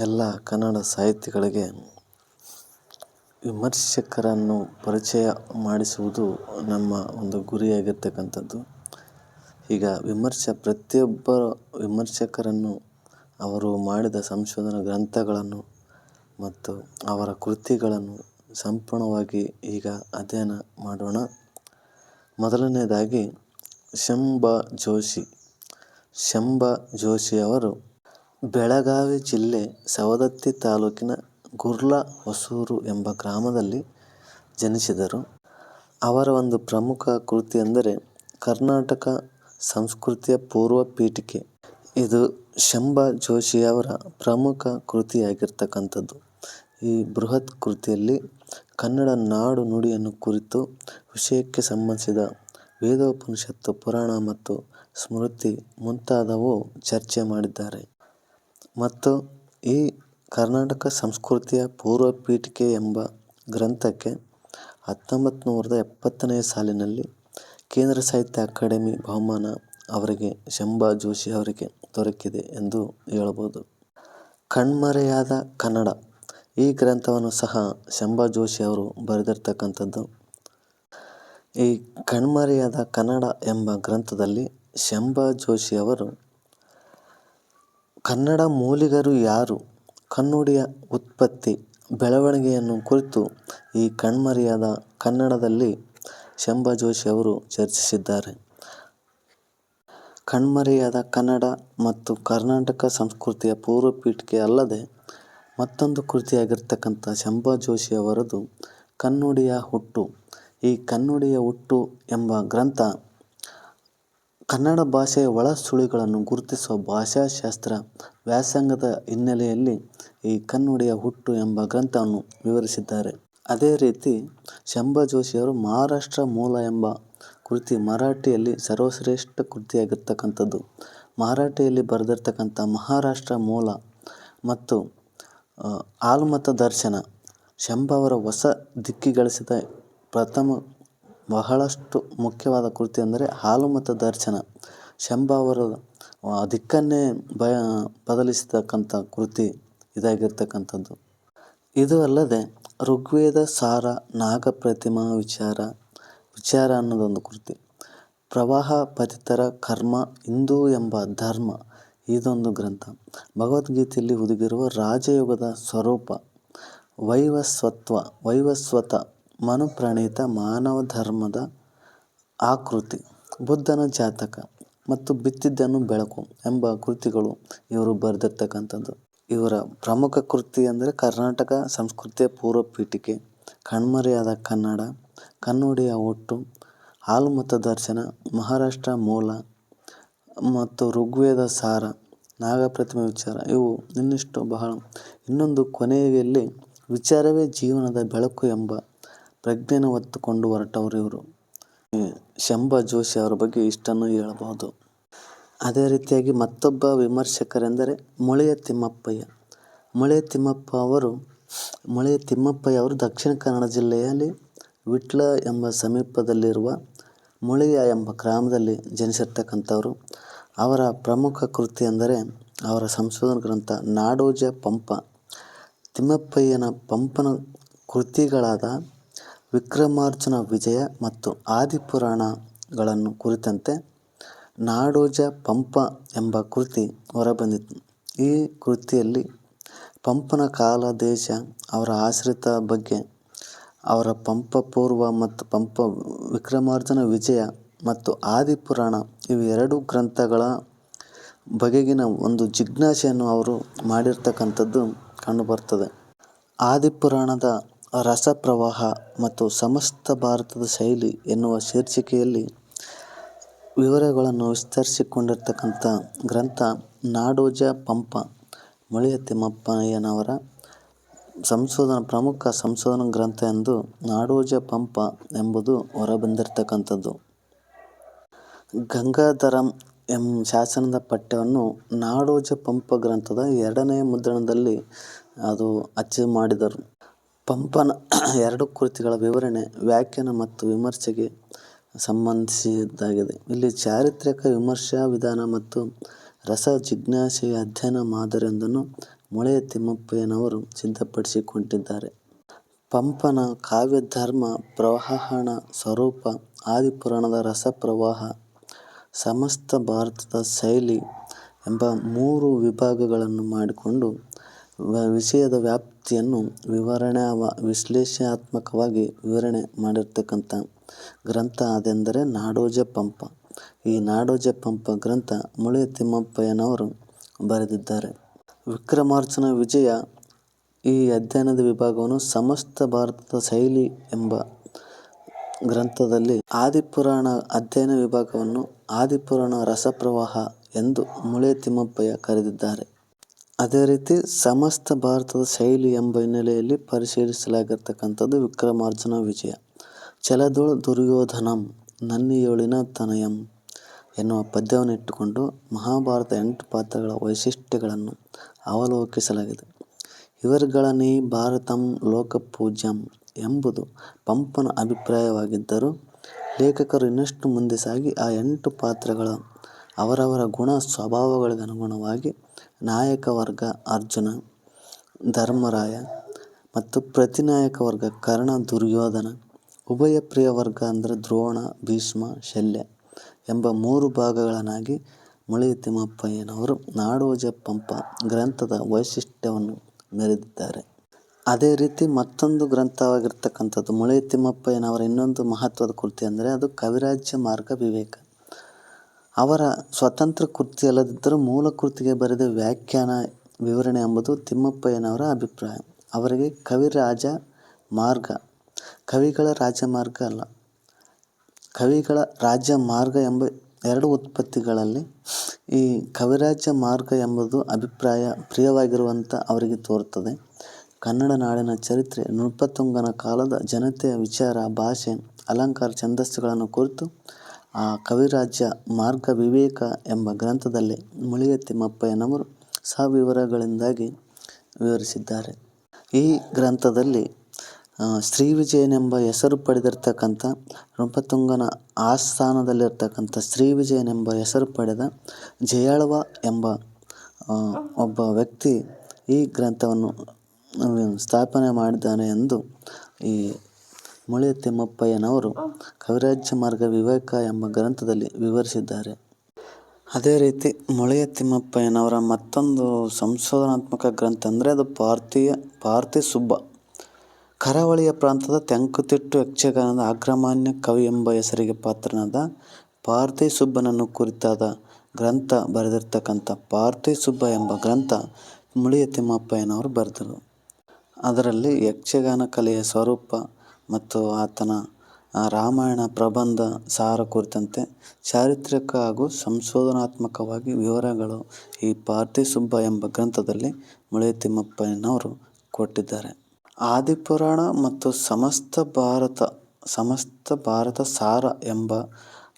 ಎಲ್ಲ ಕನ್ನಡ ಸಾಹಿತಿಗಳಿಗೆ ವಿಮರ್ಶಕರನ್ನು ಪರಿಚಯ ಮಾಡಿಸುವುದು ನಮ್ಮ ಒಂದು ಗುರಿಯಾಗಿರ್ತಕ್ಕಂಥದ್ದು. ಈಗ ಪ್ರತಿಯೊಬ್ಬ ವಿಮರ್ಶಕರನ್ನು ಅವರು ಮಾಡಿದ ಸಂಶೋಧನಾ ಗ್ರಂಥಗಳನ್ನು ಮತ್ತು ಅವರ ಕೃತಿಗಳನ್ನು ಸಂಪೂರ್ಣವಾಗಿ ಈಗ ಅಧ್ಯಯನ ಮಾಡೋಣ. ಮೊದಲನೇದಾಗಿ ಶಂಭ ಜೋಶಿ ಅವರು ಬೆಳಗಾವಿ ಜಿಲ್ಲೆ ಸವದತ್ತಿ ತಾಲೂಕಿನ ಗುರ್ಲಹೊಸೂರು ಎಂಬ ಗ್ರಾಮದಲ್ಲಿ ಜನಿಸಿದರು. ಅವರ ಒಂದು ಪ್ರಮುಖ ಕೃತಿ ಎಂದರೆ ಕರ್ನಾಟಕ ಸಂಸ್ಕೃತಿಯ ಪೂರ್ವ ಪೀಠಿಕೆ. ಇದು ಶಂಭ ಜೋಶಿಯವರ ಪ್ರಮುಖ ಕೃತಿಯಾಗಿರ್ತಕ್ಕಂಥದ್ದು. ಈ ಬೃಹತ್ ಕೃತಿಯಲ್ಲಿ ಕನ್ನಡ ನಾಡು ನುಡಿಯನ್ನು ಕುರಿತು ವಿಷಯಕ್ಕೆ ಸಂಬಂಧಿಸಿದ ವೇದೋಪನಿಷತ್ತು, ಪುರಾಣ ಮತ್ತು ಸ್ಮೃತಿ ಮುಂತಾದವು ಚರ್ಚೆ ಮಾಡಿದ್ದಾರೆ. ಮತ್ತು ಈ ಕರ್ನಾಟಕ ಸಂಸ್ಕೃತಿಯ ಪೂರ್ವ ಪೀಠಿಕೆ ಎಂಬ ಗ್ರಂಥಕ್ಕೆ 1970ನೇ ಸಾಲಿನಲ್ಲಿ ಕೇಂದ್ರ ಸಾಹಿತ್ಯ ಅಕಾಡೆಮಿ ಬಹುಮಾನ ಅವರಿಗೆ ಶಂಭ ಜೋಶಿ ಅವರಿಗೆ ದೊರಕಿದೆ ಎಂದು ಹೇಳಬಹುದು. ಕಣ್ಮರೆಯಾದ ಕನ್ನಡ ಈ ಗ್ರಂಥವನ್ನು ಸಹ ಶಂಭ ಜೋಶಿ ಅವರು ಬರೆದಿರ್ತಕ್ಕಂಥದ್ದು. ಈ ಕಣ್ಮರೆಯಾದ ಕನ್ನಡ ಎಂಬ ಗ್ರಂಥದಲ್ಲಿ ಶಂಭ ಜೋಶಿ ಅವರು ಕನ್ನಡ ಮೂಲಿಗರು ಯಾರು, ಕನ್ನುಡಿಯ ಉತ್ಪತ್ತಿ, ಬೆಳವಣಿಗೆಯನ್ನು ಕುರಿತು ಈ ಕಣ್ಮರೆಯಾದ ಕನ್ನಡದಲ್ಲಿ ಶಂಭ ಜೋಶಿ ಅವರು ಚರ್ಚಿಸಿದ್ದಾರೆ. ಕಣ್ಮರೆಯಾದ ಕನ್ನಡ ಮತ್ತು ಕರ್ನಾಟಕ ಸಂಸ್ಕೃತಿಯ ಪೂರ್ವ ಪೀಠಿಕೆ ಅಲ್ಲದೆ ಮತ್ತೊಂದು ಕೃತಿಯಾಗಿರ್ತಕ್ಕಂಥ ಶಂಭ ಜೋಶಿ ಅವರದು ಕನ್ನುಡಿಯ ಹುಟ್ಟು. ಈ ಕನ್ನುಡಿಯ ಹುಟ್ಟು ಎಂಬ ಗ್ರಂಥ ಕನ್ನಡ ಭಾಷೆಯ ಒಳಸುಳಿಗಳನ್ನು ಗುರುತಿಸುವ ಭಾಷಾಶಾಸ್ತ್ರ ವ್ಯಾಸಂಗದ ಹಿನ್ನೆಲೆಯಲ್ಲಿ ಈ ಕನ್ನುಡಿಯ ಹುಟ್ಟು ಎಂಬ ಗ್ರಂಥವನ್ನು ವಿವರಿಸಿದ್ದಾರೆ. ಅದೇ ರೀತಿ ಶಂಭ ಜೋಶಿಯವರು ಮಹಾರಾಷ್ಟ್ರ ಮೂಲ ಎಂಬ ಕೃತಿ ಮರಾಠಿಯಲ್ಲಿ ಸರ್ವಶ್ರೇಷ್ಠ ಕೃತಿಯಾಗಿರ್ತಕ್ಕಂಥದ್ದು. ಮರಾಠಿಯಲ್ಲಿ ಬರೆದಿರ್ತಕ್ಕಂಥ ಮಹಾರಾಷ್ಟ್ರ ಮೂಲ ಮತ್ತು ಆಲ್ಮತ ದರ್ಶನ ಶಂಭ ಅವರ ಹೊಸ ದಿಕ್ಕಿಗಳಿಸಿದ ಪ್ರಥಮ ಬಹಳಷ್ಟು ಮುಖ್ಯವಾದ ಕೃತಿ ಅಂದರೆ ಆಲ್ಮತ ದರ್ಶನ. ಶಂಭ ಅವರ ದಿಕ್ಕನ್ನೇ ಬದಲಿಸತಕ್ಕಂಥ ಕೃತಿ ಇದಾಗಿರ್ತಕ್ಕಂಥದ್ದು. ಇದು ಅಲ್ಲದೆ ಋಗ್ವೇದ ಸಾರ, ನಾಗಪ್ರತಿಮಾ ವಿಚಾರ ಅನ್ನೋದೊಂದು ಕೃತಿ, ಪ್ರವಾಹ ಪತಿತರ ಕರ್ಮ, ಹಿಂದೂ ಎಂಬ ಧರ್ಮ ಇದೊಂದು ಗ್ರಂಥ, ಭಗವದ್ಗೀತೆಯಲ್ಲಿ ಹುದುಗಿರುವ ರಾಜಯೋಗದ ಸ್ವರೂಪ, ವೈವಸ್ವತ ಮನುಪ್ರಣೀತ ಮಾನವ ಧರ್ಮದ ಆಕೃತಿ, ಬುದ್ಧನ ಜಾತಕ ಮತ್ತು ಬಿತ್ತಿದ್ದನ್ನು ಬೆಳಕು ಎಂಬ ಕೃತಿಗಳು ಇವರು ಬರೆದಿರ್ತಕ್ಕಂಥದ್ದು. ಇವರ ಪ್ರಮುಖ ಕೃತಿ ಅಂದರೆ ಕರ್ನಾಟಕ ಸಂಸ್ಕೃತಿಯ ಪೂರ್ವ ಪೀಠಿಕೆ, ಕಣ್ಮರೆಯಾದ ಕನ್ನಡ, ಕನ್ನುಡಿಯ ಹುಟ್ಟು, ಆಲ್ಮತ ದರ್ಶನ, ಮಹಾರಾಷ್ಟ್ರ ಮೂಲ ಮತ್ತು ಋಗ್ವೇದ ಸಾರ, ನಾಗಪ್ರತಿಮಾ ವಿಚಾರ, ಇವು ಇನ್ನೊಂದು ಕೊನೆಯಲ್ಲಿ ವಿಚಾರವೇ ಜೀವನದ ಬೆಳಕು ಎಂಬ ಪ್ರಜ್ಞೆಯನ್ನು ಹೊತ್ತುಕೊಂಡು ಹೊರಟವರು ಇವರು. ಶಂಭ ಜೋಶಿ ಅವರ ಬಗ್ಗೆ ಇಷ್ಟನ್ನು ಹೇಳಬಹುದು. ಅದೇ ರೀತಿಯಾಗಿ ಮತ್ತೊಬ್ಬ ವಿಮರ್ಶಕರೆಂದರೆ ಮೊಳೆಯ ತಿಮ್ಮಪ್ಪಯ್ಯ ಅವರು ದಕ್ಷಿಣ ಕನ್ನಡ ಜಿಲ್ಲೆಯಲ್ಲಿ ವಿಟ್ಲ ಎಂಬ ಸಮೀಪದಲ್ಲಿರುವ ಮೊಳೆಯ ಎಂಬ ಗ್ರಾಮದಲ್ಲಿ ಜನಿಸಿರ್ತಕ್ಕಂಥವರು. ಅವರ ಪ್ರಮುಖ ಕೃತಿ ಎಂದರೆ ಅವರ ಸಂಶೋಧನಾ ಗ್ರಂಥ ನಾಡೋಜ ಪಂಪ. ತಿಮ್ಮಪ್ಪಯ್ಯನ ಪಂಪನ ಕೃತಿಗಳಾದ ವಿಕ್ರಮಾರ್ಜುನ ವಿಜಯ ಮತ್ತು ಆದಿಪುರಾಣಗಳನ್ನು ಕುರಿತಂತೆ ನಾಡೋಜ ಪಂಪ ಎಂಬ ಕೃತಿ ಹೊರಬಂದಿತು. ಈ ಕೃತಿಯಲ್ಲಿ ಪಂಪನ ಕಾಲ, ದೇಶ, ಅವರ ಆಶ್ರಿತ ಬಗ್ಗೆ, ಅವರ ಪಂಪ ಪೂರ್ವ ಮತ್ತು ಪಂಪ ವಿಕ್ರಮಾರ್ಜುನ ವಿಜಯ ಮತ್ತು ಆದಿಪುರಾಣ ಇವೆರಡು ಗ್ರಂಥಗಳ ಬಗೆಗಿನ ಒಂದು ಜಿಜ್ಞಾಸೆಯನ್ನು ಅವರು ಮಾಡಿರ್ತಕ್ಕಂಥದ್ದು ಕಂಡುಬರ್ತದೆ. ಆದಿಪುರಾಣದ ರಸಪ್ರವಾಹ ಮತ್ತು ಸಮಸ್ತ ಭಾರತದ ಶೈಲಿ ಎನ್ನುವ ಶೀರ್ಷಿಕೆಯಲ್ಲಿ ವಿವರಗಳನ್ನು ವಿಸ್ತರಿಸಿಕೊಂಡಿರ್ತಕ್ಕಂಥ ಗ್ರಂಥ ನಾಡೋಜ ಪಂಪ. ಮೊಳೆಯ ತಿಮ್ಮಪ್ಪಯ್ಯನವರ ಪ್ರಮುಖ ಸಂಶೋಧನಾ ಗ್ರಂಥ ಎಂದು ನಾಡೋಜ ಪಂಪ ಎಂಬುದು ಹೊರಬಂದಿರತಕ್ಕಂಥದ್ದು. ಗಂಗಾಧರಂ ಶಾಸನದ ಪಠ್ಯವನ್ನು ನಾಡೋಜ ಪಂಪ ಗ್ರಂಥದ 2ನೇ ಮುದ್ರಣದಲ್ಲಿ ಅದು ಅಚ್ಚು ಮಾಡಿದರು. ಪಂಪನ 2 ಕೃತಿಗಳ ವಿವರಣೆ, ವ್ಯಾಖ್ಯಾನ ಮತ್ತು ವಿಮರ್ಶೆಗೆ ಸಂಬಂಧಿಸಿದ್ದಾಗಿದೆ. ಇಲ್ಲಿ ಚಾರಿತ್ರಿಕ ವಿಮರ್ಶಾ ವಿಧಾನ ಮತ್ತು ರಸ ಜಿಜ್ಞಾಸೆಯ ಅಧ್ಯಯನ ಮಾದರಿಯೊಂದನ್ನು ಮೊಳೆಯ ತಿಮ್ಮಪ್ಪಯ್ಯನವರು ಸಿದ್ಧಪಡಿಸಿಕೊಂಡಿದ್ದಾರೆ. ಪಂಪನ ಕಾವ್ಯಧರ್ಮ ಪ್ರವಹಣ ಸ್ವರೂಪ, ಆದಿಪುರಾಣದ ರಸಪ್ರವಾಹ, ಸಮಸ್ತ ಭಾರತದ ಶೈಲಿ ಎಂಬ 3 ವಿಭಾಗಗಳನ್ನು ಮಾಡಿಕೊಂಡು ವಿಷಯದ ವ್ಯಾಪ್ತಿಯನ್ನು ವಿಶ್ಲೇಷಣಾತ್ಮಕವಾಗಿ ವಿವರಣೆ ಮಾಡಿರ್ತಕ್ಕಂಥ ಗ್ರಂಥ ಅದೆಂದರೆ ನಾಡೋಜ ಪಂಪ. ಈ ನಾಡೋಜ ಪಂಪ ಗ್ರಂಥ ಮೊಳೆಯ ತಿಮ್ಮಪ್ಪಯ್ಯನವರು ಬರೆದಿದ್ದಾರೆ. ವಿಕ್ರಮಾರ್ಜುನ ವಿಜಯ ಈ ಅಧ್ಯಯನದ ವಿಭಾಗವನ್ನು ಸಮಸ್ತ ಭಾರತದ ಶೈಲಿ ಎಂಬ ಗ್ರಂಥದಲ್ಲಿ, ಆದಿಪುರಾಣ ಅಧ್ಯಯನ ವಿಭಾಗವನ್ನು ಆದಿಪುರಾಣ ರಸಪ್ರವಾಹ ಎಂದು ಮೊಳೆಯ ತಿಮ್ಮಪ್ಪಯ್ಯ ಕರೆದಿದ್ದಾರೆ. ಅದೇ ರೀತಿ ಸಮಸ್ತ ಭಾರತದ ಶೈಲಿ ಎಂಬ ಹಿನ್ನೆಲೆಯಲ್ಲಿ ಪರಿಶೀಲಿಸಲಾಗಿರ್ತಕ್ಕಂಥದ್ದು ವಿಕ್ರಮಾರ್ಜುನ ವಿಜಯ. ಛಲದೊಳ್ ದುರ್ಯೋಧನಂ ನನ್ನಿಯೋಳಿನ ತನಯಂ ಎನ್ನುವ ಪದ್ಯವನ್ನು ಇಟ್ಟುಕೊಂಡು ಮಹಾಭಾರತ 8 ಪಾತ್ರಗಳ ವೈಶಿಷ್ಟ್ಯಗಳನ್ನು ಅವಲೋಕಿಸಲಾಗಿದೆ. ಇವರುಗಳನ್ನೇ ಭಾರತಂ ಲೋಕಪೂಜ್ಯಂ ಎಂಬುದು ಪಂಪನ ಅಭಿಪ್ರಾಯವಾಗಿದ್ದರೂ, ಲೇಖಕರು ಇನ್ನಷ್ಟು ಮುಂದೆ ಸಾಗಿ ಆ 8 ಪಾತ್ರಗಳ ಅವರವರ ಗುಣ ಸ್ವಭಾವಗಳಿಗನುಗುಣವಾಗಿ ನಾಯಕ ವರ್ಗ ಅರ್ಜುನ, ಧರ್ಮರಾಯ ಮತ್ತು ಪ್ರತಿನಾಯಕ ವರ್ಗ ಕರ್ಣ, ದುರ್ಯೋಧನ, ಉಭಯ ಪ್ರಿಯ ವರ್ಗ ಅಂದರೆ ದ್ರೋಣ, ಭೀಷ್ಮ, ಶಲ್ಯ ಎಂಬ 3 ಭಾಗಗಳನ್ನಾಗಿ ಮೊಳೆಯ ತಿಮ್ಮಪ್ಪಯ್ಯನವರು ನಾಡೋಜ ಪಂಪ ಗ್ರಂಥದ ವೈಶಿಷ್ಟ್ಯವನ್ನು ಮೆರೆದಿದ್ದಾರೆ. ಅದೇ ರೀತಿ ಮತ್ತೊಂದು ಗ್ರಂಥವಾಗಿರ್ತಕ್ಕಂಥದ್ದು ಮೊಳೆಯ ತಿಮ್ಮಪ್ಪಯ್ಯನವರ ಇನ್ನೊಂದು ಮಹತ್ವದ ಕೃತಿ ಅಂದರೆ ಅದು ಕವಿರಾಜ್ಯ ಮಾರ್ಗ ವಿವೇಕ. ಅವರ ಸ್ವತಂತ್ರ ಕೃತಿಯಲ್ಲದಿದ್ದರೂ ಮೂಲ ಕೃತಿಗೆ ಬರೆದ ವ್ಯಾಖ್ಯಾನ ವಿವರಣೆ ಎಂಬುದು ತಿಮ್ಮಪ್ಪಯ್ಯನವರ ಅಭಿಪ್ರಾಯ. ಅವರಿಗೆ ಕವಿರಾಜ ಮಾರ್ಗ, ಕವಿಗಳ ರಾಜಮಾರ್ಗ ಅಲ್ಲ, ಕವಿಗಳ ರಾಜ್ಯ ಮಾರ್ಗ ಎಂಬ 2 ಉತ್ಪತ್ತಿಗಳಲ್ಲಿ ಈ ಕವಿರಾಜ್ಯ ಮಾರ್ಗ ಎಂಬುದು ಅಭಿಪ್ರಾಯ ಪ್ರಿಯವಾಗಿರುವಂಥ ಅವರಿಗೆ ತೋರುತ್ತದೆ. ಕನ್ನಡ ನಾಡಿನ ಚರಿತ್ರೆ, ನೃಪತುಂಗನ ಕಾಲದ ಜನತೆಯ ವಿಚಾರ, ಭಾಷೆ, ಅಲಂಕಾರ, ಛಂದಸ್ಸುಗಳನ್ನು ಕುರಿತು ಆ ಕವಿರಾಜ್ಯ ಮಾರ್ಗ ವಿವೇಕ ಎಂಬ ಗ್ರಂಥದಲ್ಲಿ ಮೊಳೆಯ ತಿಮ್ಮಪ್ಪಯ್ಯನವರು ಸವಿವರಗಳಿಂದಾಗಿ ವಿವರಿಸಿದ್ದಾರೆ. ಈ ಗ್ರಂಥದಲ್ಲಿ ಶ್ರೀವಿಜಯನೆಂಬ ಹೆಸರು ಪಡೆದಿರ್ತಕ್ಕಂಥ ನೃಪತುಂಗನ ಆಸ್ಥಾನದಲ್ಲಿರ್ತಕ್ಕಂಥ ಶ್ರೀವಿಜಯನೆಂಬ ಹೆಸರು ಪಡೆದ ಜಯಾಳ್ವ ಎಂಬ ಒಬ್ಬ ವ್ಯಕ್ತಿ ಈ ಗ್ರಂಥವನ್ನು ಸ್ಥಾಪನೆ ಮಾಡಿದ್ದಾನೆ ಎಂದು ಈ ಮೊಳೆಯ ತಿಮ್ಮಪ್ಪಯ್ಯನವರು ಕವಿರಾಜ್ಯ ಮಾರ್ಗ ವಿವೇಕ ಎಂಬ ಗ್ರಂಥದಲ್ಲಿ ವಿವರಿಸಿದ್ದಾರೆ. ಅದೇ ರೀತಿ ಮೊಳೆಯ ತಿಮ್ಮಪ್ಪಯ್ಯನವರ ಮತ್ತೊಂದು ಸಂಶೋಧನಾತ್ಮಕ ಗ್ರಂಥ ಅಂದರೆ ಅದು ಪಾರ್ತಿ ಸುಬ್ಬ. ಕರಾವಳಿಯ ಪ್ರಾಂತದ ತೆಂಕುತಿಟ್ಟು ಯಕ್ಷಗಾನದ ಅಗ್ರಮಾನ್ಯ ಕವಿ ಎಂಬ ಹೆಸರಿಗೆ ಪಾತ್ರನಾದ ಪಾರ್ತಿ ಸುಬ್ಬನನ್ನು ಕುರಿತಾದ ಗ್ರಂಥ ಬರೆದಿರ್ತಕ್ಕಂಥ ಪಾರ್ತಿ ಸುಬ್ಬ ಎಂಬ ಗ್ರಂಥ ಮೊಳೆಯ ತಿಮ್ಮಪ್ಪಯ್ಯನವರು ಬರೆದರು. ಅದರಲ್ಲಿ ಯಕ್ಷಗಾನ ಕಲೆಯ ಸ್ವರೂಪ ಮತ್ತು ಆತನ ರಾಮಾಯಣ ಪ್ರಬಂಧ ಸಾರ ಕುರಿತಂತೆ ಚಾರಿತ್ರಿಕ ಹಾಗೂ ಸಂಶೋಧನಾತ್ಮಕವಾಗಿ ವಿವರಗಳು ಈ ಪಾರ್ತಿ ಸುಬ್ಬ ಎಂಬ ಗ್ರಂಥದಲ್ಲಿ ಮೊಳೆಯ ತಿಮ್ಮಪ್ಪಯ್ಯನವರು ಕೊಟ್ಟಿದ್ದಾರೆ. ಆದಿಪುರಾಣ ಮತ್ತು ಸಮಸ್ತ ಭಾರತ ಸಾರ ಎಂಬ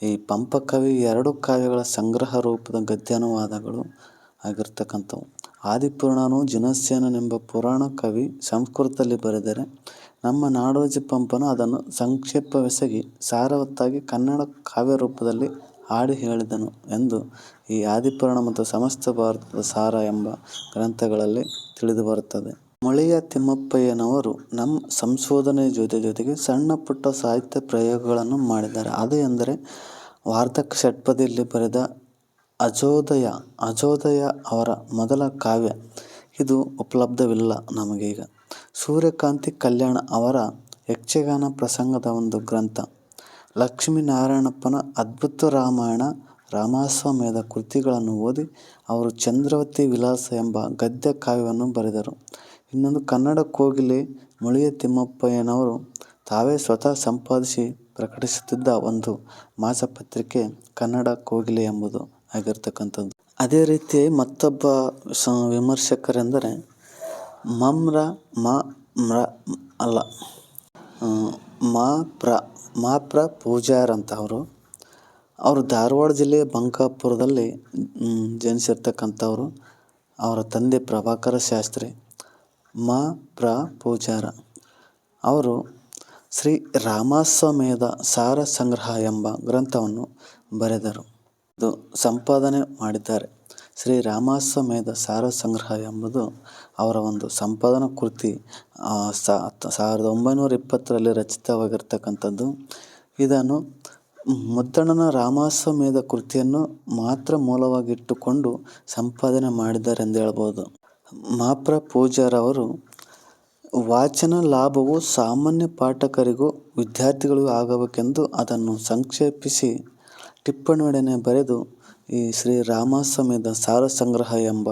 ಈ ಪಂಪಕವಿ 2 ಕಾವ್ಯಗಳ ಸಂಗ್ರಹ ರೂಪದ ಗದ್ಯಾನುವಾದಗಳು ಆಗಿರ್ತಕ್ಕಂಥವು. ಆದಿಪುರಾಣನು ಜಿನಸೇನನೆಂಬ ಪುರಾಣ ಕವಿ ಸಂಸ್ಕೃತದಲ್ಲಿ ಬರೆದರೆ, ನಮ್ಮ ನಾಡೋಜ ಪಂಪನು ಅದನ್ನು ಸಂಕ್ಷೇಪವೆಸಗಿ ಸಾರವತ್ತಾಗಿ ಕನ್ನಡ ಕಾವ್ಯ ರೂಪದಲ್ಲಿ ಹಾಡಿ ಹೇಳಿದನು ಎಂದು ಈ ಆದಿಪುರಾಣ ಮತ್ತು ಸಮಸ್ತ ಭಾರತದ ಸಾರ ಎಂಬ ಗ್ರಂಥಗಳಲ್ಲಿ ತಿಳಿದುಬರುತ್ತದೆ. ಮೊಳೆಯ ತಿಮ್ಮಪ್ಪಯ್ಯನವರು ನಮ್ಮ ಸಂಶೋಧನೆಯ ಜೊತೆಗೆ ಸಣ್ಣ ಪುಟ್ಟ ಸಾಹಿತ್ಯ ಪ್ರಯೋಗಗಳನ್ನು ಮಾಡಿದ್ದಾರೆ. ಅದು ಎಂದರೆ ವಾರ್ಧಕ ಷಟ್ಪದಿಯಲ್ಲಿ ಬರೆದ ಅಜೋದಯ ಅವರ ಮೊದಲ ಕಾವ್ಯ. ಇದು ಉಪಲಬ್ಧವಿಲ್ಲ ನಮಗೀಗ. ಸೂರ್ಯಕಾಂತಿ ಕಲ್ಯಾಣ ಅವರ ಯಕ್ಷಗಾನ ಪ್ರಸಂಗದ ಒಂದು ಗ್ರಂಥ. ಲಕ್ಷ್ಮೀನಾರಾಯಣಪ್ಪನ ಅದ್ಭುತ ರಾಮಾಯಣ, ರಾಮಾಶ್ವಮೇಧ ಕೃತಿಗಳನ್ನು ಓದಿ ಅವರು ಚಂದ್ರವತಿ ವಿಲಾಸ ಎಂಬ ಗದ್ಯ ಕಾವ್ಯವನ್ನು ಬರೆದರು. ಇನ್ನೊಂದು ಕನ್ನಡ ಕೋಗಿಲೆ. ಮೊಳೆಯ ತಿಮ್ಮಪ್ಪಯ್ಯನವರು ತಾವೇ ಸ್ವತಃ ಸಂಪಾದಿಸಿ ಪ್ರಕಟಿಸುತ್ತಿದ್ದ ಒಂದು ಮಾಸಪತ್ರಿಕೆ ಕನ್ನಡ ಕೋಗಿಲೆ ಎಂಬುದು ಆಗಿರ್ತಕ್ಕಂಥದ್ದು. ಅದೇ ರೀತಿ ಮತ್ತೊಬ್ಬ ವಿಮರ್ಶಕರೆಂದರೆ ಮಾಪ್ರ ಪೂಜಾರ್ ಅಂತ ಅವರು ಧಾರವಾಡ ಜಿಲ್ಲೆಯ ಬಂಕಾಪುರದಲ್ಲಿ ಜನಿಸಿರ್ತಕ್ಕಂಥವ್ರು. ಅವರ ತಂದೆ ಪ್ರಭಾಕರ ಶಾಸ್ತ್ರಿ. ಪ್ರ ಪೂಜಾರ ಅವರು ಶ್ರೀ ರಾಮಾಶ್ವಮೇಧ ಸಾರ ಸಂಗ್ರಹ ಎಂಬ ಗ್ರಂಥವನ್ನು ಬರೆದರು. ಇದು ಸಂಪಾದನೆ ಮಾಡಿದ್ದಾರೆ. ಶ್ರೀ ರಾಮಾಶ್ವಮೇಧ ಸಾರ ಸಂಗ್ರಹ ಎಂಬುದು ಅವರ ಒಂದು ಸಂಪಾದನಾ ಕೃತಿ. 1920ರಲ್ಲಿ ರಚಿತವಾಗಿರ್ತಕ್ಕಂಥದ್ದು. ಇದನ್ನು ಮುದ್ದಣನ ರಾಮಾಶ್ವಮೇಧ ಕೃತಿಯನ್ನು ಮಾತ್ರ ಮೂಲವಾಗಿಟ್ಟುಕೊಂಡು ಸಂಪಾದನೆ ಮಾಡಿದ್ದಾರೆ ಎಂದು ಹೇಳ್ಬೋದು. ಮಾಪ್ರ ಪೂಜಾರವರು ವಾಚನ ಲಾಭವು ಸಾಮಾನ್ಯ ಪಾಠಕರಿಗೂ ವಿದ್ಯಾರ್ಥಿಗಳಿಗೂ ಆಗಬೇಕೆಂದು ಅದನ್ನು ಸಂಕ್ಷೇಪಿಸಿ ಟಿಪ್ಪಣಿಯೊಡನೆ ಬರೆದು ಈ ಶ್ರೀ ರಾಮಾಶ್ವಮೇಧ ಸಾರ ಸಂಗ್ರಹ ಎಂಬ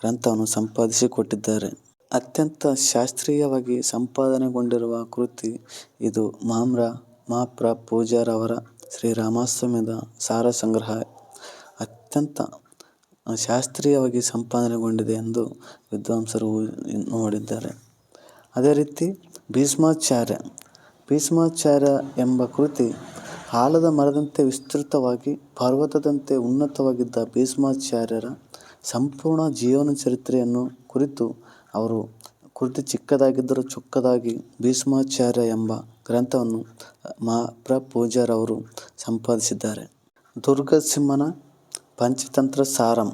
ಗ್ರಂಥವನ್ನು ಸಂಪಾದಿಸಿಕೊಟ್ಟಿದ್ದಾರೆ. ಅತ್ಯಂತ ಶಾಸ್ತ್ರೀಯವಾಗಿ ಸಂಪಾದನೆಗೊಂಡಿರುವ ಕೃತಿ ಇದು. ಮಾಪ್ರ ಪೂಜಾರವರ ಶ್ರೀ ರಾಮಾಶ್ವಮೇಧ ಸಾರ ಸಂಗ್ರಹ ಅತ್ಯಂತ ಶಾಸ್ತ್ರೀಯವಾಗಿ ಸಂಪಾದನೆಗೊಂಡಿದೆ ಎಂದು ವಿದ್ವಾಂಸರು ನೋಡಿದ್ದಾರೆ. ಅದೇ ರೀತಿ ಭೀಷ್ಮಾಚಾರ್ಯ ಎಂಬ ಕೃತಿ ಆಲದ ಮರದಂತೆ ವಿಸ್ತೃತವಾಗಿ ಪರ್ವತದಂತೆ ಉನ್ನತವಾಗಿದ್ದ ಭೀಷ್ಮಾಚಾರ್ಯರ ಸಂಪೂರ್ಣ ಜೀವನ ಚರಿತ್ರೆಯನ್ನು ಕುರಿತು ಅವರು ಕೃತಿ ಚಿಕ್ಕದಾಗಿದ್ದರೂ ಚೊಕ್ಕದಾಗಿ ಭೀಷ್ಮಾಚಾರ್ಯ ಎಂಬ ಗ್ರಂಥವನ್ನು ಮಾಪ್ರ ಪೂಜಾರವರು ಸಂಪಾದಿಸಿದ್ದಾರೆ. ದುರ್ಗಸಿಂಹನ ಪಂಚತಂತ್ರ ಸಾರಂ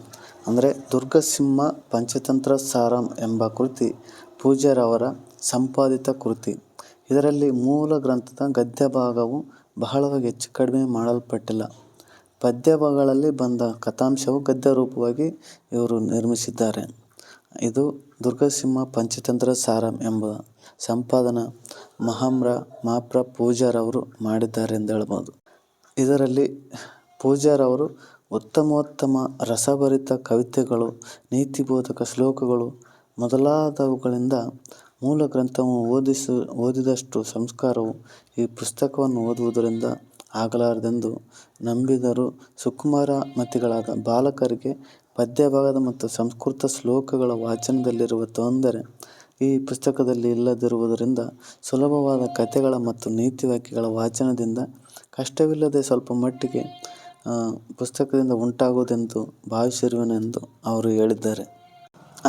ದುರ್ಗಸಿಂಹ ಪಂಚತಂತ್ರ ಸಾರಂ ಎಂಬ ಕೃತಿ ಪೂಜಾರವರ ಸಂಪಾದಿತ ಕೃತಿ. ಇದರಲ್ಲಿ ಮೂಲ ಗ್ರಂಥದ ಗದ್ಯ ಭಾಗವು ಬಹಳವಾಗಿ ಹೆಚ್ಚು ಕಡಿಮೆ ಮಾಡಲ್ಪಟ್ಟಿಲ್ಲ. ಪದ್ಯ ಭಾಗಗಳಲ್ಲಿ ಬಂದ ಕಥಾಂಶವು ಗದ್ಯ ರೂಪವಾಗಿ ಇವರು ನಿರ್ಮಿಸಿದ್ದಾರೆ. ಇದು ದುರ್ಗಸಿಂಹ ಪಂಚತಂತ್ರ ಸಾರಂ ಎಂಬ ಸಂಪಾದನ ಮಾಪ್ರ ಪೂಜಾರವರು ಮಾಡಿದ್ದಾರೆ ಎಂದು ಹೇಳ್ಬೋದು. ಇದರಲ್ಲಿ ಪೂಜಾರವರು ಉತ್ತಮೋತ್ತಮ ರಸಭರಿತ ಕವಿತೆಗಳು, ನೀತಿಬೋಧಕ ಶ್ಲೋಕಗಳು ಮೊದಲಾದವುಗಳಿಂದ ಮೂಲ ಗ್ರಂಥವನ್ನು ಓದಿದಷ್ಟು ಸಂಸ್ಕಾರವು ಈ ಪುಸ್ತಕವನ್ನು ಓದುವುದರಿಂದ ಆಗಲಾರದೆಂದು ನಂಬಿದರೂ ಸುಕುಮಾರ ಮತಿಗಳಾದ ಬಾಲಕರಿಗೆ ಪದ್ಯಭಾಗದ ಮತ್ತು ಸಂಸ್ಕೃತ ಶ್ಲೋಕಗಳ ವಾಚನದಲ್ಲಿರುವ ತೊಂದರೆ ಈ ಪುಸ್ತಕದಲ್ಲಿ ಇಲ್ಲದಿರುವುದರಿಂದ ಸುಲಭವಾದ ಕಥೆಗಳ ಮತ್ತು ನೀತಿವಾಕ್ಯಗಳ ವಾಚನದಿಂದ ಕಷ್ಟವಿಲ್ಲದೆ ಸ್ವಲ್ಪ ಮಟ್ಟಿಗೆ ಪುಸ್ತಕದಿಂದ ಉಂಟಾಗುವುದೆಂದು ಭಾವಿಸಿರುವೆನೆಂದು ಅವರು ಹೇಳಿದ್ದಾರೆ.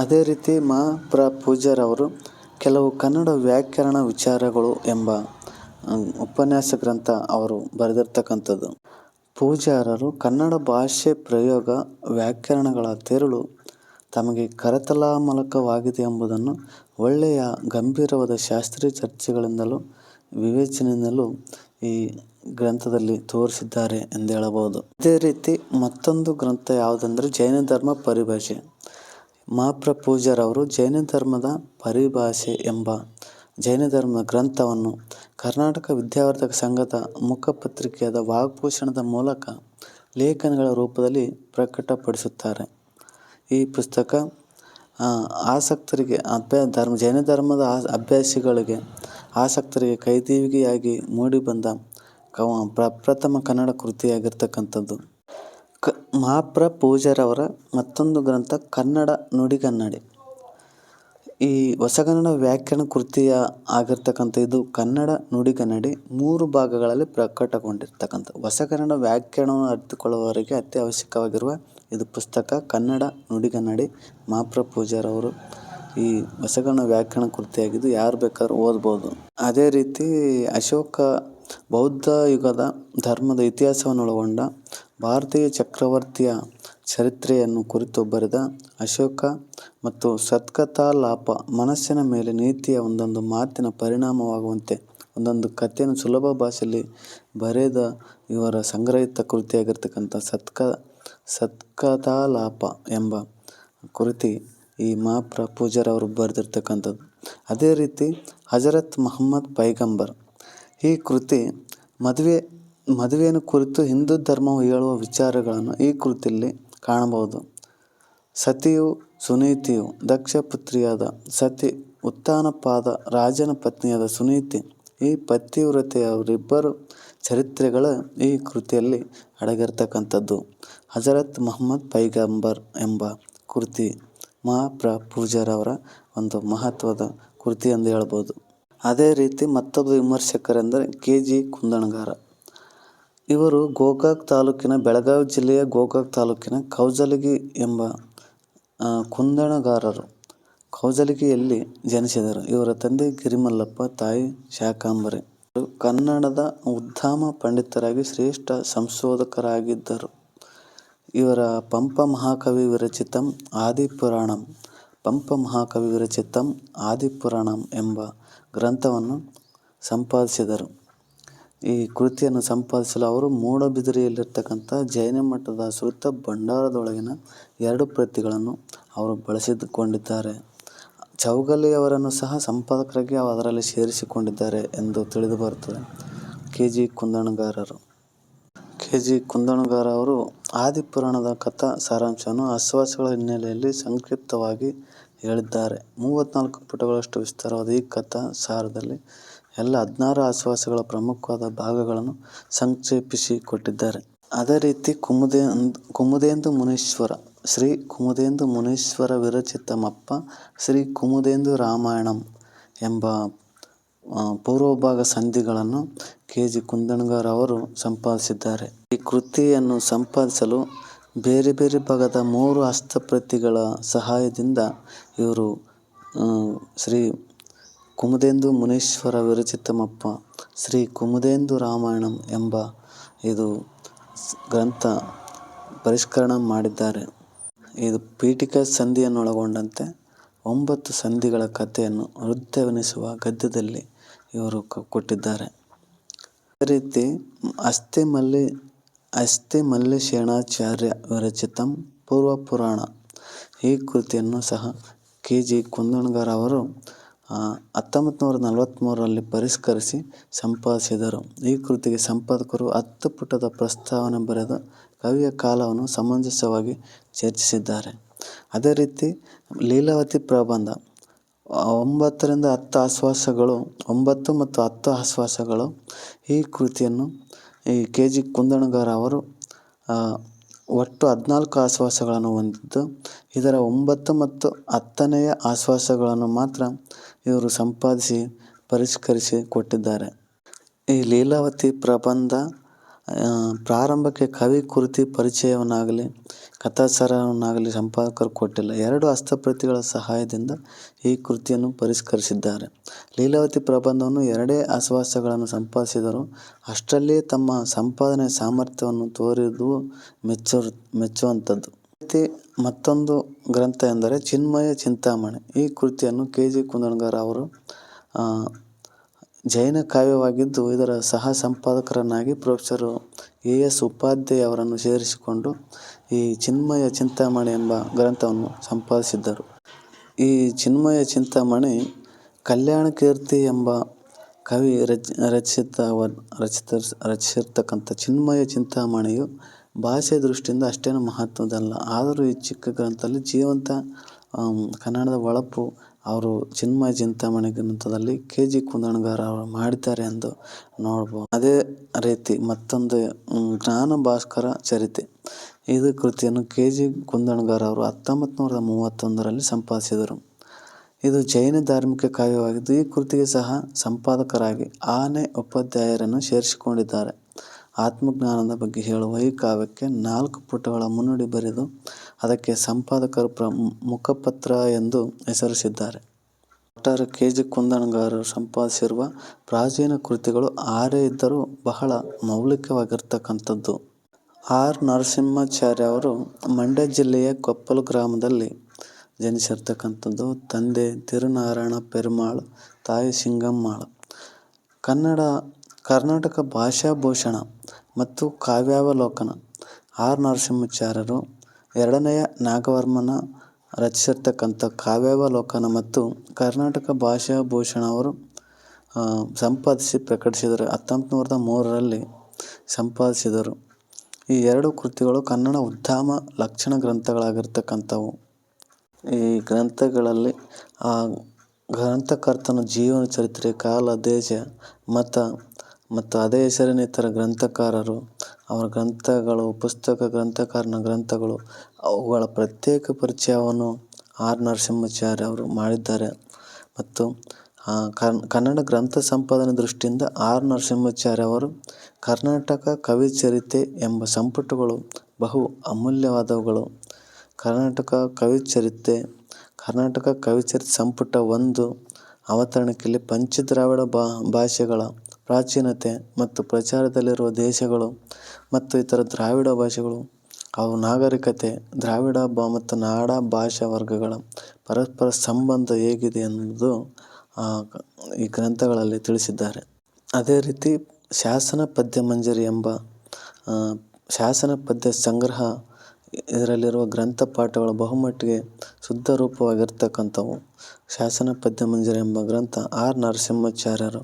ಅದೇ ರೀತಿ ಮಾಪ್ರ ಪೂಜಾರವರು ಕೆಲವು ಕನ್ನಡ ವ್ಯಾಕರಣ ವಿಚಾರಗಳು ಎಂಬ ಉಪನ್ಯಾಸ ಗ್ರಂಥ ಅವರು ಬರೆದಿರ್ತಕ್ಕಂಥದ್ದು. ಪೂಜಾರರು ಕನ್ನಡ ಭಾಷೆ ಪ್ರಯೋಗ ವ್ಯಾಕರಣಗಳ ತಿರುಳು ತಮಗೆ ಕರತಲಾಮಲಕವಾಗಿದೆ ಎಂಬುದನ್ನು ಒಳ್ಳೆಯ ಗಂಭೀರವಾದ ಶಾಸ್ತ್ರೀಯ ಚರ್ಚೆಗಳಿಂದಲೂ ವಿವೇಚನೆಯಿಂದಲೂ ಈ ಗ್ರಂಥದಲ್ಲಿ ತೋರಿಸಿದ್ದಾರೆ ಎಂದು ಹೇಳಬಹುದು. ಇದೇ ರೀತಿ ಮತ್ತೊಂದು ಗ್ರಂಥ ಯಾವುದೆಂದರೆ ಜೈನ ಧರ್ಮ ಪರಿಭಾಷೆ. ಮಾಪ್ರ ಪೂಜಾರವರು ಜೈನ ಧರ್ಮದ ಪರಿಭಾಷೆ ಎಂಬ ಜೈನ ಧರ್ಮದ ಗ್ರಂಥವನ್ನು ಕರ್ನಾಟಕ ವಿದ್ಯಾವರ್ಧಕ ಸಂಘದ ಮುಖಪತ್ರಿಕೆಯಾದ ವಾಗ್ಭೂಷಣದ ಮೂಲಕ ಲೇಖನಗಳ ರೂಪದಲ್ಲಿ ಪ್ರಕಟಪಡಿಸುತ್ತಾರೆ. ಈ ಪುಸ್ತಕ ಆಸಕ್ತರಿಗೆ ಜೈನ ಧರ್ಮದ ಅಭ್ಯಾಸಿಗಳಿಗೆ ಆಸಕ್ತರಿಗೆ ಕೈದೀವಿಗೆಯಾಗಿ ಮೂಡಿಬಂದ ಪ್ರಪ್ರಥಮ ಕನ್ನಡ ಕೃತಿಯಾಗಿರ್ತಕ್ಕಂಥದ್ದು. ಮಾಪ್ರ ಪೂಜಾರವರ ಮತ್ತೊಂದು ಗ್ರಂಥ ಕನ್ನಡ ನುಡಿಗನ್ನಡಿ. ಈ ಹೊಸಗನ್ನಡ ವ್ಯಾಕರಣ ಕೃತಿಯ ಆಗಿರ್ತಕ್ಕಂಥ ಇದು ಕನ್ನಡ ನುಡಿಗನ್ನಡಿ 3 ಭಾಗಗಳಲ್ಲಿ ಪ್ರಕಟಗೊಂಡಿರ್ತಕ್ಕಂಥ ಹೊಸಗನ್ನಡ ವ್ಯಾಕರಣವನ್ನು ಅರಿತುಕೊಳ್ಳುವವರಿಗೆ ಅತಿ ಅವಶ್ಯಕವಾಗಿರುವ ಇದು ಪುಸ್ತಕ ಕನ್ನಡ ನುಡಿಗನ್ನಡಿ. ಮಾಪ್ರ ಪೂಜಾರವರು ಈ ಹೊಸಗನ್ನಡ ವ್ಯಾಕರಣ ಕೃತಿಯಾಗಿದ್ದು ಯಾರು ಬೇಕಾದ್ರೂ ಓದ್ಬೋದು. ಅದೇ ರೀತಿ ಅಶೋಕ ಬೌದ್ಧ ಯುಗದ ಧರ್ಮದ ಇತಿಹಾಸವನ್ನೊಳಗೊಂಡ ಭಾರತೀಯ ಚಕ್ರವರ್ತಿಯ ಚರಿತ್ರೆಯನ್ನು ಕುರಿತು ಬರೆದ ಅಶೋಕ ಮತ್ತು ಸತ್ಕಥಾಲಾಪ ಮನಸ್ಸಿನ ಮೇಲೆ ನೀತಿಯ ಒಂದೊಂದು ಮಾತಿನ ಪರಿಣಾಮವಾಗುವಂತೆ ಒಂದೊಂದು ಕಥೆಯನ್ನು ಸುಲಭ ಭಾಷೆಯಲ್ಲಿ ಬರೆದ ಇವರ ಸಂಗ್ರಹಿತ ಕೃತಿಯಾಗಿರ್ತಕ್ಕಂಥ ಸತ್ಕಥಾಲಾಪ ಎಂಬ ಕೃತಿ ಈ ಮಾಪ್ರ ಪೂಜಾರವರು ಬರೆದಿರ್ತಕ್ಕಂಥದ್ದು. ಅದೇ ರೀತಿ ಹಜರತ್ ಮೊಹಮ್ಮದ್ ಪೈಗಂಬರ್ ಈ ಕೃತಿ ಮದುವೆಯನ್ನು ಕುರಿತು ಹಿಂದೂ ಧರ್ಮವು ಹೇಳುವ ವಿಚಾರಗಳನ್ನು ಈ ಕೃತಿಯಲ್ಲಿ ಕಾಣಬಹುದು. ಸತಿಯು ಸುನೀತಿಯು ದಕ್ಷ ಪುತ್ರಿಯಾದ ಸತಿ, ಉತ್ತಾನಪಾದ ರಾಜನ ಪತ್ನಿಯಾದ ಸುನೀತಿ ಈ ಪತಿವ್ರತೆಯವರಿಬ್ಬರು ಚರಿತ್ರೆಗಳು ಈ ಕೃತಿಯಲ್ಲಿ ಅಡಗಿರ್ತಕ್ಕಂಥದ್ದು. ಹಜರತ್ ಮೊಹಮ್ಮದ್ ಪೈಗಂಬರ್ ಎಂಬ ಕೃತಿ ಮಾಪ್ರ ಪೂಜಾರವರ ಒಂದು ಮಹತ್ವದ ಕೃತಿ ಎಂದು ಹೇಳ್ಬೋದು. ಅದೇ ರೀತಿ ಮತ್ತೊಬ್ಬ ವಿಮರ್ಶಕರೆಂದರೆ ಕೆ.ಜಿ. ಕುಂದಣಗಾರ. ಇವರು ಬೆಳಗಾವಿ ಜಿಲ್ಲೆಯ ಗೋಕಾಕ್ ತಾಲೂಕಿನ ಕೌಜಲಗಿ ಎಂಬ ಕುಂದಣಗಾರರು ಕೌಜಲಗಿಯಲ್ಲಿ ಜನಿಸಿದರು. ಇವರ ತಂದೆ ಗಿರಿಮಲ್ಲಪ್ಪ, ತಾಯಿ ಶಾಕಾಂಬರಿ. ಕನ್ನಡದ ಉತ್ತಮ ಪಂಡಿತರಾಗಿ ಶ್ರೇಷ್ಠ ಸಂಶೋಧಕರಾಗಿದ್ದರು. ಇವರ ಪಂಪ ಮಹಾಕವಿ ವಿರಚಿತಂ ಆದಿಪುರಾಣಂ ಪಂಪ ಮಹಾಕವಿ ವಿರಚಿತಂ ಆದಿಪುರಾಣಂ ಎಂಬ ಗ್ರಂಥವನ್ನು ಸಂಪಾದಿಸಿದರು. ಈ ಕೃತಿಯನ್ನು ಸಂಪಾದಿಸಲು ಅವರು ಮೂಡಬಿದಿರೆಯಲ್ಲಿರ್ತಕ್ಕಂಥ ಜೈನ ಮಠದ ಶ್ರುತ ಭಂಡಾರದೊಳಗಿನ 2 ಪ್ರತಿಗಳನ್ನು ಅವರು ಬಳಸಿಕೊಂಡಿದ್ದಾರೆ. ಚೌಗಲೆಯವರನ್ನು ಸಹ ಸಂಪಾದಕರಾಗಿ ಅದರಲ್ಲಿ ಸೇರಿಸಿಕೊಂಡಿದ್ದಾರೆ ಎಂದು ತಿಳಿದುಬರುತ್ತದೆ. ಕೆ. ಜಿ. ಕುಂದಣಗಾರರು ಅವರು ಆದಿಪುರಾಣದ ಕಥಾ ಸಾರಾಂಶವನ್ನು ಆಶ್ವಾಸಗಳ ಹಿನ್ನೆಲೆಯಲ್ಲಿ ಸಂಕ್ಷಿಪ್ತವಾಗಿ ಹೇಳಿದ್ದಾರೆ. 34 ಪುಟಗಳಷ್ಟು ವಿಸ್ತಾರವಾದ ಈ ಕಥಾ ಸಾರದಲ್ಲಿ ಎಲ್ಲ 16 ಆಶ್ವಾಸಗಳ ಪ್ರಮುಖವಾದ ಭಾಗಗಳನ್ನು ಸಂಕ್ಷೇಪಿಸಿ ಕೊಟ್ಟಿದ್ದಾರೆ. ಅದೇ ರೀತಿ ಕುಮುದೇಂದು ಮುನೀಶ್ವರ ಶ್ರೀ ಕುಮುದೇಂದು ಮುನೀಶ್ವರ ವಿರಚಿತಮಪ್ಪ ಶ್ರೀ ಕುಮುದೇಂದು ರಾಮಾಯಣಂ ಎಂಬ ಪೂರ್ವಭಾಗ ಸಂಧಿಗಳನ್ನು ಕೆ. ಜಿ. ಕುಂದಣಗಾರ ಅವರು ಸಂಪಾದಿಸಿದ್ದಾರೆ. ಈ ಕೃತಿಯನ್ನು ಸಂಪಾದಿಸಲು ಬೇರೆ ಬೇರೆ ಭಾಗದ 3 ಹಸ್ತಪ್ರತಿಗಳ ಸಹಾಯದಿಂದ ಇವರು ಶ್ರೀ ಕುಮುದೇಂದು ಮುನೀಶ್ವರ ವಿರಚಿತಮಪ್ಪ ಶ್ರೀ ಕುಮುದೇಂದು ರಾಮಾಯಣಂ ಎಂಬ ಇದು ಗ್ರಂಥ ಪರಿಷ್ಕರಣ ಮಾಡಿದ್ದಾರೆ. ಇದು ಪೀಠಿಕಾ ಸಂಧಿಯನ್ನೊಳಗೊಂಡಂತೆ 9 ಸಂಧಿಗಳ ಕಥೆಯನ್ನು ಹೃದಯವೆನಿಸುವ ಗದ್ಯದಲ್ಲಿ ಇವರು ಕೊಟ್ಟಿದ್ದಾರೆ. ಅದೇ ರೀತಿ ಅಸ್ತಿ ಮಲ್ಲೇಶಾಚಾರ್ಯ ವಿರಚಿತಂ ಪೂರ್ವ ಪುರಾಣ ಈ ಕೃತಿಯನ್ನು ಸಹ ಕೆ. ಜಿ. ಕುಂದಣಗಾರ ಅವರು 1943ರಲ್ಲಿ ಪರಿಷ್ಕರಿಸಿ ಸಂಪಾದಿಸಿದರು. ಈ ಕೃತಿಗೆ ಸಂಪಾದಕರು 10 ಪುಟದ ಪ್ರಸ್ತಾವನೆ ಬರೆದು ಕವಿಯ ಕಾಲವನ್ನು ಸಮಂಜಸವಾಗಿ ಚರ್ಚಿಸಿದ್ದಾರೆ. ಅದೇ ರೀತಿ ಲೀಲಾವತಿ ಪ್ರಬಂಧ 9 ಮತ್ತು 10 ಆಶ್ವಾಸಗಳು ಈ ಕೃತಿಯನ್ನು ಈ ಕೆ. ಜಿ. ಕುಂದಣಗಾರ ಅವರು ಒಟ್ಟು 14 ಆಶ್ವಾಸಗಳನ್ನು ಹೊಂದಿದ್ದು, ಇದರ 9 ಮತ್ತು 10ನೇ ಆಶ್ವಾಸಗಳನ್ನು ಮಾತ್ರ ಇವರು ಸಂಪಾದಿಸಿ ಪರಿಷ್ಕರಿಸಿ ಕೊಟ್ಟಿದ್ದಾರೆ. ಈ ಲೀಲಾವತಿ ಪ್ರಬಂಧ ಪ್ರಾರಂಭಕ್ಕೆ ಕವಿ ಕೃತಿ ಪರಿಚಯವನ್ನಾಗಲಿ ಕಥಾಸಾರವನ್ನಾಗಲಿ ಸಂಪಾದಕರು ಕೊಟ್ಟಿಲ್ಲ. 2 ಹಸ್ತಪ್ರತಿಗಳ ಸಹಾಯದಿಂದ ಈ ಕೃತಿಯನ್ನು ಪರಿಷ್ಕರಿಸಿದ್ದಾರೆ. ಲೀಲಾವತಿ ಪ್ರಬಂಧವನ್ನು 2 ಆಶ್ವಾಸಗಳನ್ನು ಸಂಪಾದಿಸಿದರು. ಅಷ್ಟರಲ್ಲಿಯೇ ತಮ್ಮ ಸಂಪಾದನೆಯ ಸಾಮರ್ಥ್ಯವನ್ನು ತೋರಿದುದು ಮೆಚ್ಚುವಂಥದ್ದು. ರೀತಿ ಮತ್ತೊಂದು ಗ್ರಂಥ ಎಂದರೆ ಚಿನ್ಮಯ ಚಿಂತಾಮಣಿ. ಈ ಕೃತಿಯನ್ನು ಕೆ. ಜಿ. ಕುಂದಣಗಾರ ಅವರು ಜೈನ ಕಾವ್ಯವಾಗಿದ್ದು, ಇದರ ಸಹ ಸಂಪಾದಕರನ್ನಾಗಿ ಪ್ರೊಫೆಸರ್ ಎ. ಎಸ್. ಉಪಾಧ್ಯಾಯ ಅವರನ್ನು ಸೇರಿಸಿಕೊಂಡು ಈ ಚಿನ್ಮಯ ಚಿಂತಾಮಣಿ ಎಂಬ ಗ್ರಂಥವನ್ನು ಸಂಪಾದಿಸಿದ್ದರು. ಈ ಚಿನ್ಮಯ ಚಿಂತಾಮಣಿ ಕಲ್ಯಾಣಕೀರ್ತಿ ಎಂಬ ಕವಿ ರಚಿಸಿರ್ತಕ್ಕಂಥ ಚಿನ್ಮಯ ಚಿಂತಾಮಣಿಯು ಭಾಷೆ ದೃಷ್ಟಿಯಿಂದ ಅಷ್ಟೇನು ಮಹತ್ವದಲ್ಲ. ಆದರೂ ಈ ಚಿಕ್ಕ ಗ್ರಂಥದಲ್ಲಿ ಜೀವಂತ ಕನ್ನಡದ ಹೊಳಪು ಅವರು ಚಿನ್ಮಯ ಚಿಂತಾಮಣಿ ಗ್ರಂಥದಲ್ಲಿ ಕೆ. ಜಿ. ಕುಂದಣಗಾರ ಅವರು ಮಾಡಿದ್ದಾರೆ ಎಂದು ನೋಡ್ಬೋದು. ಅದೇ ರೀತಿ ಮತ್ತೊಂದು ಜ್ಞಾನ ಭಾಸ್ಕರ ಚರಿತೆ ಇದು ಕೃತಿಯನ್ನು ಕೆ. ಜಿ. ಕುಂದಣಗಾರ ಅವರು 1931ರಲ್ಲಿ ಸಂಪಾದಿಸಿದರು. ಇದು ಜೈನ ಧಾರ್ಮಿಕ ಕಾವ್ಯವಾಗಿದ್ದು, ಈ ಕೃತಿಗೆ ಸಹ ಸಂಪಾದಕರಾಗಿ ಆನೆ ಉಪಾಧ್ಯಾಯರನ್ನು ಸೇರಿಸಿಕೊಂಡಿದ್ದಾರೆ. ಆತ್ಮಜ್ಞಾನದ ಬಗ್ಗೆ ಹೇಳುವ ಈ ಕಾವ್ಯಕ್ಕೆ 4 ಪುಟಗಳ ಮುನ್ನುಡಿ ಬರೆದು ಅದಕ್ಕೆ ಸಂಪಾದಕರು ಮುಖಪತ್ರ ಎಂದು ಹೆಸರಿಸಿದ್ದಾರೆ. ಡಾ. ಕೆ. ಜಿ. ಕುಂದಣಗಾರರು ಸಂಪಾದಿಸಿರುವ ಪ್ರಾಚೀನ ಕೃತಿಗಳು 6 ಇದ್ದರೂ ಬಹಳ ಮೌಲಿಕವಾಗಿರ್ತಕ್ಕಂಥದ್ದು. ಆರ್. ನರಸಿಂಹಾಚಾರ್ಯ ಅವರು ಮಂಡ್ಯ ಜಿಲ್ಲೆಯ ಕೊಪ್ಪಲು ಗ್ರಾಮದಲ್ಲಿ ಜನಿಸಿರ್ತಕ್ಕಂಥದ್ದು. ತಂದೆ ತಿರುನಾರಾಯಣ ಪೆರುಮಾಳ್, ತಾಯಿ ಸಿಂಗಮ್ಮಾಳ್. ಕರ್ನಾಟಕ ಭಾಷಾಭೂಷಣ ಮತ್ತು ಕಾವ್ಯಾವಲೋಕನ ಆರ್. ನರಸಿಂಹಾಚಾರ್ಯರು 2ನೇ ನಾಗವರ್ಮನ ರಚಿಸಿರ್ತಕ್ಕಂಥ ಕಾವ್ಯಾವಲೋಕನ ಮತ್ತು ಕರ್ನಾಟಕ ಭಾಷಾಭೂಷಣ ಅವರು ಸಂಪಾದಿಸಿ ಪ್ರಕಟಿಸಿದರು. 1903ರಲ್ಲಿ ಸಂಪಾದಿಸಿದರು. ಈ 2 ಕೃತಿಗಳು ಕನ್ನಡ ಉದ್ಧಾಮ ಲಕ್ಷಣ ಗ್ರಂಥಗಳಾಗಿರ್ತಕ್ಕಂಥವು. ಈ ಗ್ರಂಥಗಳಲ್ಲಿ ಆ ಗ್ರಂಥಕರ್ತನ ಜೀವನ ಚರಿತ್ರೆ, ಕಾಲ, ದೇಶ, ಮತ ಮತ್ತು ಅದೇ ಹೆಸರಿನ ಇತರ ಗ್ರಂಥಕಾರರು, ಅವರ ಗ್ರಂಥಗಳು, ಪುಸ್ತಕ ಗ್ರಂಥಕಾರನ ಗ್ರಂಥಗಳು, ಅವುಗಳ ಪ್ರತ್ಯೇಕ ಪರಿಚಯವನ್ನು ಆರ್. ನರಸಿಂಹಾಚಾರ್ಯ ಅವರು ಮಾಡಿದ್ದಾರೆ. ಮತ್ತು ಕನ್ನಡ ಗ್ರಂಥ ಸಂಪಾದನೆ ದೃಷ್ಟಿಯಿಂದ ಆರ್. ನರಸಿಂಹಾಚಾರ್ಯ ಅವರು ಕರ್ನಾಟಕ ಕವಿಚರಿತೆ ಎಂಬ ಸಂಪುಟಗಳು ಬಹು ಅಮೂಲ್ಯವಾದವುಗಳು. ಕರ್ನಾಟಕ ಕವಿಚರಿತೆ ಸಂಪುಟ 1 ಅವತರಣಿಕೆಯಲ್ಲಿ ಪಂಚದ್ರಾವಿಡ ಭಾಷೆಗಳ ಪ್ರಾಚೀನತೆ ಮತ್ತು ಪ್ರಚಾರದಲ್ಲಿರುವ ದೇಶಗಳು ಮತ್ತು ಇತರ ದ್ರಾವಿಡ ಭಾಷೆಗಳು ಅವು ನಾಗರಿಕತೆ, ದ್ರಾವಿಡ ಮತ್ತು ನಾಡ ಭಾಷಾ ವರ್ಗಗಳ ಪರಸ್ಪರ ಸಂಬಂಧ ಹೇಗಿದೆ ಎನ್ನುವುದು ಈ ಗ್ರಂಥಗಳಲ್ಲಿ ತಿಳಿಸಿದ್ದಾರೆ. ಅದೇ ರೀತಿ ಶಾಸನ ಪದ್ಯ ಮಂಜರಿ ಎಂಬ ಶಾಸನ ಪದ್ಯ ಸಂಗ್ರಹ, ಇದರಲ್ಲಿರುವ ಗ್ರಂಥ ಪಾಠಗಳು ಬಹುಮಟ್ಟಿಗೆ ಶುದ್ಧ ರೂಪವಾಗಿರ್ತಕ್ಕಂಥವು. ಶಾಸನ ಪದ್ಯ ಮಂಜರಿ ಎಂಬ ಗ್ರಂಥ ಆರ್ ನರಸಿಂಹಾಚಾರ್ಯರು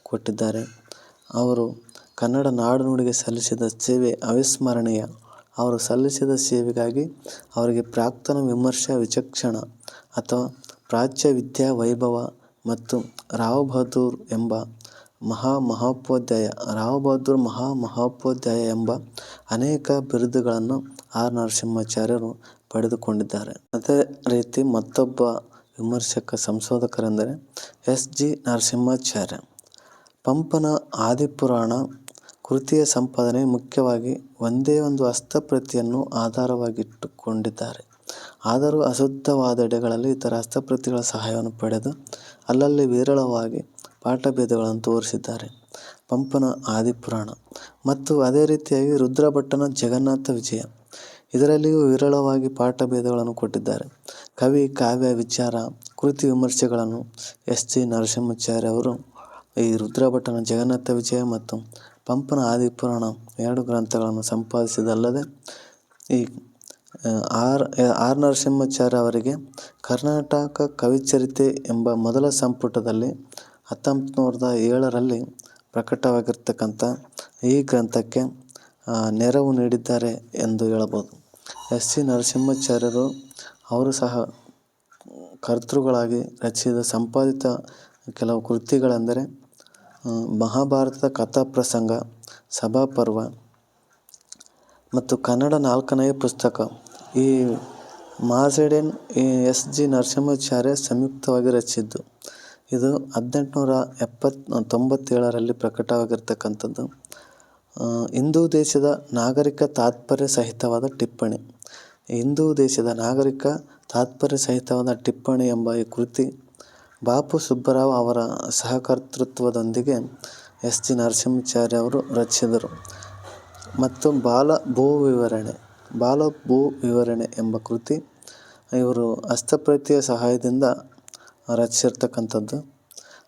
ಕೊಟ್ಟಿದ್ದಾರೆ. ಅವರು ಕನ್ನಡ ನಾಡುನುಡಿಗೆ ಸಲ್ಲಿಸಿದ ಸೇವೆ ಅವಿಸ್ಮರಣೀಯ. ಅವರು ಸಲ್ಲಿಸಿದ ಸೇವೆಗಾಗಿ ಅವರಿಗೆ ಪ್ರಾಕ್ತನ ವಿಮರ್ಶಾ ವಿಚಕ್ಷಣ ಅಥವಾ ಪ್ರಾಚ್ಯ ವಿದ್ಯಾ ವೈಭವ ಮತ್ತು ರಾವ್ ಬಹದ್ದೂರ್ ಮಹಾಮಹೋಪಾಧ್ಯಾಯ ಎಂಬ ಅನೇಕ ಬಿರುದುಗಳನ್ನು ಆರ್ ನರಸಿಂಹಾಚಾರ್ಯರು ಪಡೆದುಕೊಂಡಿದ್ದಾರೆ. ಅದೇ ರೀತಿ ಮತ್ತೊಬ್ಬ ವಿಮರ್ಶಕ ಸಂಶೋಧಕರೆಂದರೆ ಎಸ್. ಜಿ. ನರಸಿಂಹಾಚಾರ್ಯ. ಪಂಪನ ಆದಿಪುರಾಣ ಕೃತಿಯ ಸಂಪಾದನೆ ಮುಖ್ಯವಾಗಿ ಒಂದೇ ಒಂದು ಹಸ್ತಪ್ರತಿಯನ್ನು ಆಧಾರವಾಗಿಟ್ಟುಕೊಂಡಿದ್ದಾರೆ. ಆದರೂ ಅಶುದ್ಧವಾದೆಡೆಗಳಲ್ಲಿ ಇತರ ಹಸ್ತಪ್ರತಿಗಳ ಸಹಾಯವನ್ನು ಪಡೆದು ಅಲ್ಲಲ್ಲಿ ವಿರಳವಾಗಿ ಪಾಠಭೇದಗಳನ್ನು ತೋರಿಸಿದ್ದಾರೆ. ಪಂಪನ ಆದಿಪುರಾಣ ಮತ್ತು ಅದೇ ರೀತಿಯಾಗಿ ರುದ್ರಭಟ್ಟನ ಜಗನ್ನಾಥ ವಿಜಯ, ಇದರಲ್ಲಿಯೂ ವಿರಳವಾಗಿ ಪಾಠಭೇದಗಳನ್ನು ಕೊಟ್ಟಿದ್ದಾರೆ. ಕವಿ ಕಾವ್ಯ ವಿಚಾರ ಕೃತಿ ವಿಮರ್ಶೆಗಳನ್ನು ಎಸ್. ಜಿ. ನರಸಿಂಹಾಚಾರ್ಯ ಅವರು ಈ ರುದ್ರಭಟ್ಟನ ಜಗನ್ನಾಥ ವಿಜಯ ಮತ್ತು ಪಂಪನ ಆದಿಪುರಾಣ 2 ಗ್ರಂಥಗಳನ್ನು ಸಂಪಾದಿಸಿದಲ್ಲದೆ ಈ ಆರ್ ನರಸಿಂಹಾಚಾರ್ಯ ಅವರಿಗೆ ಕರ್ನಾಟಕ ಕವಿಚರಿತೆ ಎಂಬ ಮೊದಲ ಸಂಪುಟದಲ್ಲಿ 1907ರಲ್ಲಿ ಪ್ರಕಟವಾಗಿರ್ತಕ್ಕಂಥ ಈ ಗ್ರಂಥಕ್ಕೆ ನೆರವು ನೀಡಿದ್ದಾರೆ ಎಂದು ಹೇಳಬಹುದು. ಎಸ್. ಸಿ. ನರಸಿಂಹಾಚಾರ್ಯರು ಅವರು ಸಹ ಕರ್ತೃಗಳಾಗಿ ರಚಿಸಿದ ಸಂಪಾದಿತ ಕೆಲವು ಕೃತಿಗಳೆಂದರೆ ಮಹಾಭಾರತದ ಕಥಾಪ್ರಸಂಗ, ಸಭಾಪರ್ವ ಮತ್ತು ಕನ್ನಡ 4ನೆಯ ಪುಸ್ತಕ. ಈ ಮಾಸೆಡೆನ್ ಎಸ್. ಜಿ. ನರಸಿಂಹಾಚಾರ್ಯ ಸಂಯುಕ್ತವಾಗಿ ರಚಿಸಿದ್ದು. ಇದು 1897ರಲ್ಲಿ ಪ್ರಕಟವಾಗಿರ್ತಕ್ಕಂಥದ್ದು. ಹಿಂದೂ ದೇಶದ ನಾಗರಿಕ ತಾತ್ಪರ್ಯ ಸಹಿತವಾದ ಟಿಪ್ಪಣಿ. ಹಿಂದೂ ದೇಶದ ನಾಗರಿಕ ತಾತ್ಪರ್ಯ ಸಹಿತವಾದ ಟಿಪ್ಪಣಿ ಎಂಬ ಈ ಕೃತಿ ಬಾಪು ಸುಬ್ಬರಾವ್ ಅವರ ಸಹಕರ್ತೃತ್ವದೊಂದಿಗೆ ಎಸ್. ಜಿ. ನರಸಿಂಹಾಚಾರ್ಯ ಅವರು ರಚಿಸಿದರು. ಮತ್ತು ಬಾಲ ಭೂ ವಿವರಣೆ ಎಂಬ ಕೃತಿ ಇವರು ಹಸ್ತಪ್ರತಿಯ ಸಹಾಯದಿಂದ ರಚಿಸಿರ್ತಕ್ಕಂಥದ್ದು.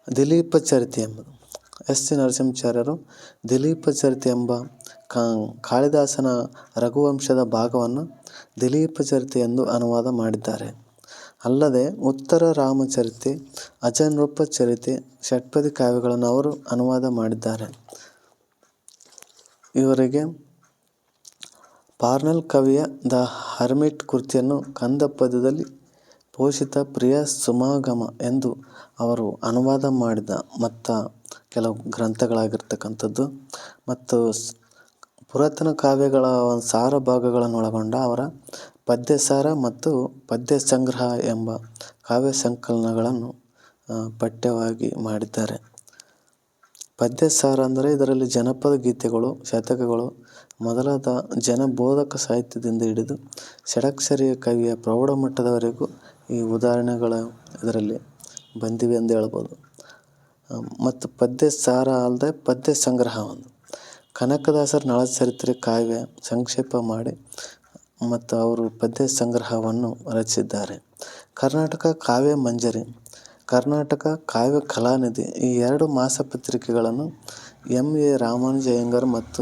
ದಿಲೀಪ ಚರಿತೆ ಎಂಬುದು ಎಸ್. ಜಿ. ನರಸಿಂಹಾಚಾರ್ಯರು ದಿಲೀಪ ಚರಿತೆ ಎಂಬ ಕಾಳಿದಾಸನ ರಘುವಂಶದ ಭಾಗವನ್ನು ದಿಲೀಪ ಚರಿತೆ ಎಂದು ಅನುವಾದ ಮಾಡಿದ್ದಾರೆ. ಅಲ್ಲದೆ ಉತ್ತರ ರಾಮಚರಿತೆ, ಅಜನೃಪ ಚರಿತೆ, ಷಟ್ಪದಿ ಕಾವ್ಯಗಳನ್ನು ಅವರು ಅನುವಾದ ಮಾಡಿದ್ದಾರೆ. ಇವರಿಗೆ ಪಾರ್ನೆಲ್ ಕವಿಯ ದ ಹರ್ಮಿಟ್ ಕೃತಿಯನ್ನು ಕಂದ ಪದ್ಯದಲ್ಲಿ ಪೋಷಿತ ಪ್ರಿಯ ಸುಮಾಗಮ ಎಂದು ಅವರು ಅನುವಾದ ಮಾಡಿದ ಕೆಲವು ಗ್ರಂಥಗಳಾಗಿರ್ತಕ್ಕಂಥದ್ದು. ಮತ್ತು ಪುರಾತನ ಕಾವ್ಯಗಳ ಸಾರ ಭಾಗಗಳನ್ನೊಳಗೊಂಡ ಅವರ ಪದ್ಯಸಾರ ಮತ್ತು ಪದ್ಯ ಸಂಗ್ರಹ ಎಂಬ ಕಾವ್ಯ ಸಂಕಲನಗಳನ್ನು ಪಠ್ಯವಾಗಿ ಮಾಡಿದ್ದಾರೆ. ಪದ್ಯಸಾರ ಅಂದರೆ ಇದರಲ್ಲಿ ಜನಪದ ಗೀತೆಗಳು, ಶತಕಗಳು ಮೊದಲಾದ ಜನಬೋಧಕ ಸಾಹಿತ್ಯದಿಂದ ಹಿಡಿದು ಷಡಕ್ಷರಿಯ ಕವಿಯ ಪ್ರೌಢಮಟ್ಟದವರೆಗೂ ಈ ಉದಾಹರಣೆಗಳು ಇದರಲ್ಲಿ ಬಂದಿವೆ ಎಂದು ಹೇಳ್ಬೋದು. ಮತ್ತು ಪದ್ಯಸಾರ ಅಲ್ಲದೆ ಪದ್ಯ ಸಂಗ್ರಹ ಒಂದು ಕನಕದಾಸರ ನಳಚರಿತ್ರೆ ಕಾವ್ಯ ಸಂಕ್ಷೇಪ ಮಾಡಿ ಮತ್ತು ಅವರು ಪದ್ಯ ಸಂಗ್ರಹವನ್ನು ರಚಿಸಿದ್ದಾರೆ. ಕರ್ನಾಟಕ ಕಾವ್ಯ ಮಂಜರಿ, ಕರ್ನಾಟಕ ಕಾವ್ಯ ಕಲಾನಿಧಿ ಈ 2 ಮಾಸಪತ್ರಿಕೆಗಳನ್ನು ಎಂ. ಎ. ರಾಮಾನುಜ ಅಯ್ಯಂಗಾರ್ ಮತ್ತು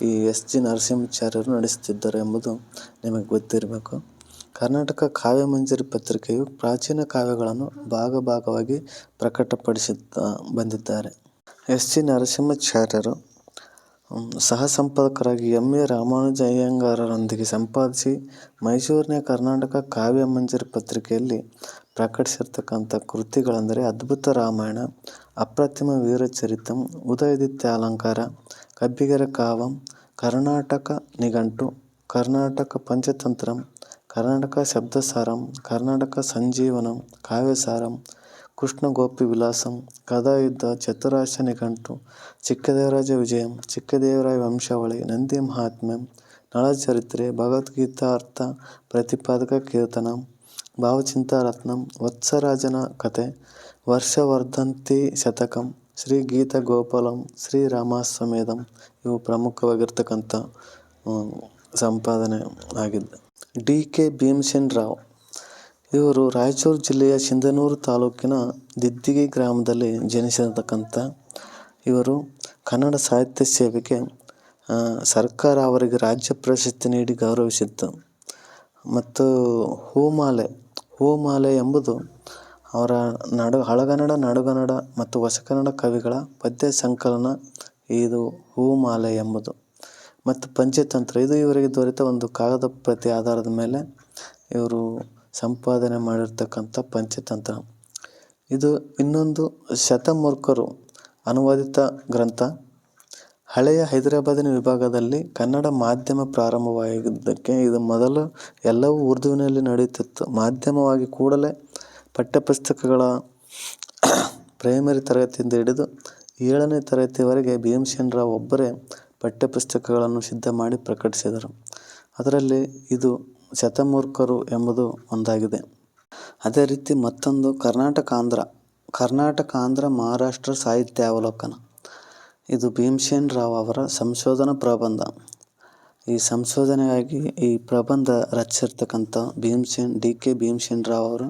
ಈ ಎಸ್. ಜಿ. ನರಸಿಂಹಾಚಾರ್ಯರು ನಡೆಸುತ್ತಿದ್ದರು ಎಂಬುದು ನಿಮಗೆ ಗೊತ್ತಿರಬೇಕು. ಕರ್ನಾಟಕ ಕಾವ್ಯ ಮಂಜರಿ ಪತ್ರಿಕೆಯು ಪ್ರಾಚೀನ ಕಾವ್ಯಗಳನ್ನು ಭಾಗವಾಗಿ ಪ್ರಕಟಪಡಿಸುತ್ತಾ ಬಂದಿದ್ದಾರೆ. ಎಸ್. ಜಿ. ನರಸಿಂಹಾಚಾರ್ಯರು ಸಹ ಸಂಪಾದಕರಾಗಿ ಎಂ. ಎ. ರಾಮಾನುಜ ಅಯ್ಯಂಗಾರರೊಂದಿಗೆ ಸಂಪಾದಿಸಿ ಮೈಸೂರಿನ ಕರ್ನಾಟಕ ಕಾವ್ಯ ಮಂಜರಿ ಪತ್ರಿಕೆಯಲ್ಲಿ ಪ್ರಕಟಿಸಿರ್ತಕ್ಕಂಥ ಕೃತಿಗಳೆಂದರೆ ಅದ್ಭುತ ರಾಮಾಯಣ, ಅಪ್ರತಿಮ ವೀರಚರಿತಂ, ಉದಯಾದಿತ್ಯ ಅಲಂಕಾರ, ಕಬ್ಬಿಗೆರೆ ಕಾವಂ, ಕರ್ನಾಟಕ ನಿಘಂಟು, ಕರ್ನಾಟಕ ಪಂಚತಂತ್ರಂ, ಕರ್ನಾಟಕ ಶಬ್ದಸಾರಂ, ಕರ್ನಾಟಕ ಸಂಜೀವನಂ, ಕಾವ್ಯಸಾರಂ, ಕೃಷ್ಣ ಗೋಪಿ ವಿಲಾಸಂ, ಗದಾಯುದ್ಧ, ಚತುರಾರ್ಯ ನಿಘಂಟು, ಚಿಕ್ಕದೇವರಾಜ ವಿಜಯಂ, ಚಿಕ್ಕದೇವರಾಯ ವಂಶಾವಳಿ, ನಂದಿ ಮಹಾತ್ಮ್ಯಂ, ನಳಚರಿತ್ರೆ, ಭಗವದ್ಗೀತಾ ಅರ್ಥ ಪ್ರತಿಪಾದಕ ಕೀರ್ತನಂ, ಭಾವಚಿಂತಾರತ್ನಂ, ವತ್ಸರಾಜನ ಕಥೆ, ವರ್ಷವರ್ಧಂತಿ ಶತಕಂ, ಶ್ರೀ ಗೀತಾ ಗೋಪಾಲಂ, ಶ್ರೀ ರಾಮಾಶ್ವಮೇಧಂ ಇವು ಪ್ರಮುಖವಾಗಿರ್ತಕ್ಕಂಥ ಸಂಪಾದನೆ ಆಗಿದ್ದು. ಡಿ ಕೆ ಭೀಮಸೇನ್ ರಾವ್ ಇವರು ರಾಯಚೂರು ಜಿಲ್ಲೆಯ ಸಿಂಧನೂರು ತಾಲೂಕಿನ ದಿದ್ದಿಗೆ ಗ್ರಾಮದಲ್ಲಿ ಜನಿಸಿರತಕ್ಕಂಥ ಇವರು ಕನ್ನಡ ಸಾಹಿತ್ಯ ಸೇವೆಗೆ ಸರ್ಕಾರ ಅವರಿಗೆ ರಾಜ್ಯ ಪ್ರಶಸ್ತಿ ನೀಡಿ ಗೌರವಿಸಿತ್ತು. ಮತ್ತು ಹೂಮಾಲೆ ಎಂಬುದು ಅವರ ಹಳಗನ್ನಡ, ನಡುಗನ್ನಡ ಮತ್ತು ಹೊಸಗನ್ನಡ ಕವಿಗಳ ಪದ್ಯ ಸಂಕಲನ ಇದು ಹೂಮಾಲೆ ಎಂಬುದು. ಮತ್ತು ಪಂಚತಂತ್ರ ಇದು ಇವರಿಗೆ ದೊರೆತ ಒಂದು ಕಾಗದ ಪ್ರತಿ ಆಧಾರದ ಮೇಲೆ ಇವರು ಸಂಪಾದನೆ ಮಾಡಿರ್ತಕ್ಕಂಥ ಪಂಚತಂತ್ರ. ಇದು ಇನ್ನೊಂದು ಶತಮೂರ್ಖರು ಅನುವಾದಿತ ಗ್ರಂಥ. ಹಳೆಯ ಹೈದರಾಬಾದಿನ ವಿಭಾಗದಲ್ಲಿ ಕನ್ನಡ ಮಾಧ್ಯಮ ಪ್ರಾರಂಭವಾಗಿದ್ದಕ್ಕೆ ಇದು ಮೊದಲು ಎಲ್ಲವೂ ಉರ್ದುವಿನಲ್ಲಿ ನಡೆಯುತ್ತಿತ್ತು. ಮಾಧ್ಯಮವಾಗಿ ಕೂಡಲೇ ಪಠ್ಯಪುಸ್ತಕಗಳ ಪ್ರೈಮರಿ ತರಗತಿಯಿಂದ ಹಿಡಿದು 7ನೇ ತರಗತಿಯವರೆಗೆ ಭೀಮಸೇನ್ ರಾವ್ ಒಬ್ಬರೇ ಪಠ್ಯಪುಸ್ತಕಗಳನ್ನು ಸಿದ್ಧ ಮಾಡಿ ಪ್ರಕಟಿಸಿದರು. ಅದರಲ್ಲಿ ಇದು ಶತಮೂರ್ಖರು ಎಂಬುದು ಒಂದಾಗಿದೆ. ಅದೇ ರೀತಿ ಮತ್ತೊಂದು ಕರ್ನಾಟಕ ಆಂಧ್ರ ಮಹಾರಾಷ್ಟ್ರ ಸಾಹಿತ್ಯಾವಲೋಕನ. ಇದು ಭೀಮಸೇನ್ ರಾವ್ ಅವರ ಸಂಶೋಧನಾ ಪ್ರಬಂಧ. ಈ ಸಂಶೋಧನೆಗಾಗಿ ಈ ಪ್ರಬಂಧ ರಚಿಸಿರ್ತಕ್ಕಂಥ ಡಿ ಕೆ ಭೀಮಸೇನ್ ರಾವ್ ಅವರು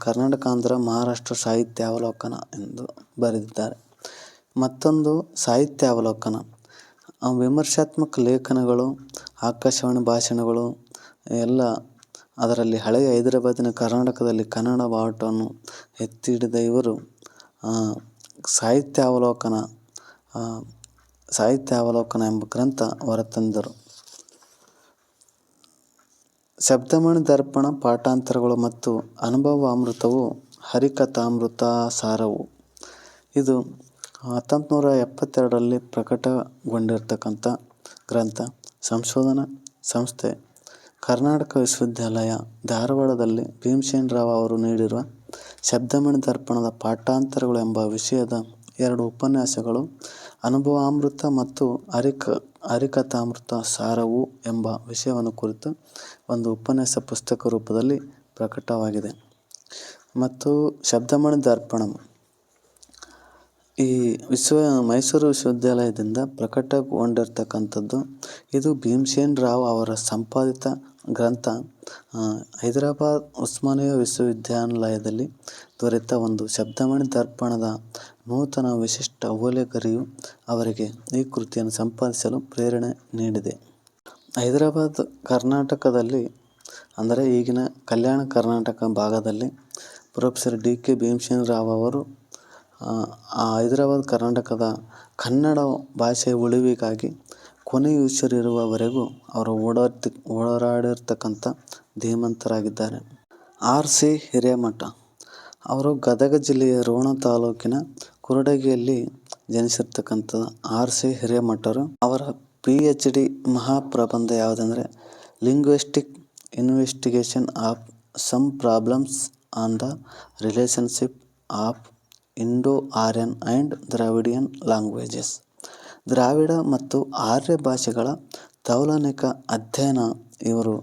ಕರ್ನಾಟಕ ಆಂಧ್ರ ಮಹಾರಾಷ್ಟ್ರ ಸಾಹಿತ್ಯಾವಲೋಕನ ಎಂದು ಬರೆದಿದ್ದಾರೆ. ಮತ್ತೊಂದು ಸಾಹಿತ್ಯಾವಲೋಕನ ವಿಮರ್ಶಾತ್ಮಕ ಲೇಖನಗಳು, ಆಕಾಶವಾಣಿ ಭಾಷಣಗಳು ಎಲ್ಲ ಅದರಲ್ಲಿ ಹಳೆಯ ಹೈದರಾಬಾದಿನ ಕರ್ನಾಟಕದಲ್ಲಿ ಕನ್ನಡ ಬಾವುಟವನ್ನು ಎತ್ತಿ ಹಿಡಿದ ಇವರು ಸಾಹಿತ್ಯಾವಲೋಕನ ಎಂಬ ಗ್ರಂಥ ಹೊರತಂದರು. ಶಬ್ದಮಣಿ ದರ್ಪಣ ಪಾಠಾಂತರಗಳು ಮತ್ತು ಅನುಭವಾಮೃತವು ಹರಿಕಥಾಮೃತ ಸಾರವು. ಇದು 1972ರಲ್ಲಿ ಪ್ರಕಟಗೊಂಡಿರ್ತಕ್ಕಂಥ ಗ್ರಂಥ. ಸಂಶೋಧನಾ ಸಂಸ್ಥೆ ಕರ್ನಾಟಕ ವಿಶ್ವವಿದ್ಯಾಲಯ ಧಾರವಾಡದಲ್ಲಿ ಭೀಮಸೇನ್ ರಾವ್ ಅವರು ನೀಡಿರುವ ಶಬ್ದಮಣಿ ದರ್ಪಣದ ಪಾಠಾಂತರಗಳು ಎಂಬ ವಿಷಯದ 2 ಉಪನ್ಯಾಸಗಳು ಅನುಭವಾಮೃತ ಮತ್ತು ಹರಿಕಥಾಮೃತ ಸಾರವು ಎಂಬ ವಿಷಯವನ್ನು ಕುರಿತು ಒಂದು ಉಪನ್ಯಾಸ ಪುಸ್ತಕ ರೂಪದಲ್ಲಿ ಪ್ರಕಟವಾಗಿದೆ. ಮತ್ತು ಶಬ್ದಮಣಿ ದರ್ಪಣಂ ಈ ಮೈಸೂರು ವಿಶ್ವವಿದ್ಯಾಲಯದಿಂದ ಪ್ರಕಟಗೊಂಡಿರ್ತಕ್ಕಂಥದ್ದು. ಇದು ಭೀಮಸೇನ್ ರಾವ್ ಅವರ ಸಂಪಾದಿತ ಗ್ರಂಥ. ಹೈದರಾಬಾದ್ ಉಸ್ಮಾನಿಯಾ ವಿಶ್ವವಿದ್ಯಾನಿಲಯದಲ್ಲಿ ದೊರೆತ ಒಂದು ಶಬ್ದಮಣಿ ದರ್ಪಣದ ನೂತನ ವಿಶಿಷ್ಟ ಓಲೆಗರಿಯು ಅವರಿಗೆ ಈ ಕೃತಿಯನ್ನು ಸಂಪಾದಿಸಲು ಪ್ರೇರಣೆ ನೀಡಿದೆ. ಹೈದರಾಬಾದ್ ಕರ್ನಾಟಕದಲ್ಲಿ ಅಂದರೆ ಈಗಿನ ಕಲ್ಯಾಣ ಕರ್ನಾಟಕ ಭಾಗದಲ್ಲಿ professor D K Bhimsen Rao ಅವರು ಹೈದರಾಬಾದ್ ಕರ್ನಾಟಕದ ಕನ್ನಡ ಭಾಷೆಯ ಉಳಿವಿಗಾಗಿ ಕೊನೆಯುಸಿರಿರುವವರೆಗೂ ಅವರು ಹೋರಾಡಿರ್ತಕ್ಕಂಥ ಧೀಮಂತರಾಗಿದ್ದಾರೆ. ಆರ್. ಸಿ. ಹಿರೇಮಠ ಅವರು ಗದಗ ಜಿಲ್ಲೆಯ ರೋಣ ತಾಲೂಕಿನ ಕುರುಡಗಿಯಲ್ಲಿ ಜನಿಸಿರ್ತಕ್ಕಂಥ ಆರ್. ಸಿ. ಹಿರೇಮಠರು ಅವರ PhD ಮಹಾಪ್ರಬಂಧ ಯಾವುದೆಂದರೆ linguistic investigation of some problems on the relationship of Indo-Aryan and Dravidian languages. Dravida ಮತ್ತು ಆರ್ಯ ಭಾಷೆಗಳ ತೌಲನಿಕ ಅಧ್ಯಯನ. ಇವರು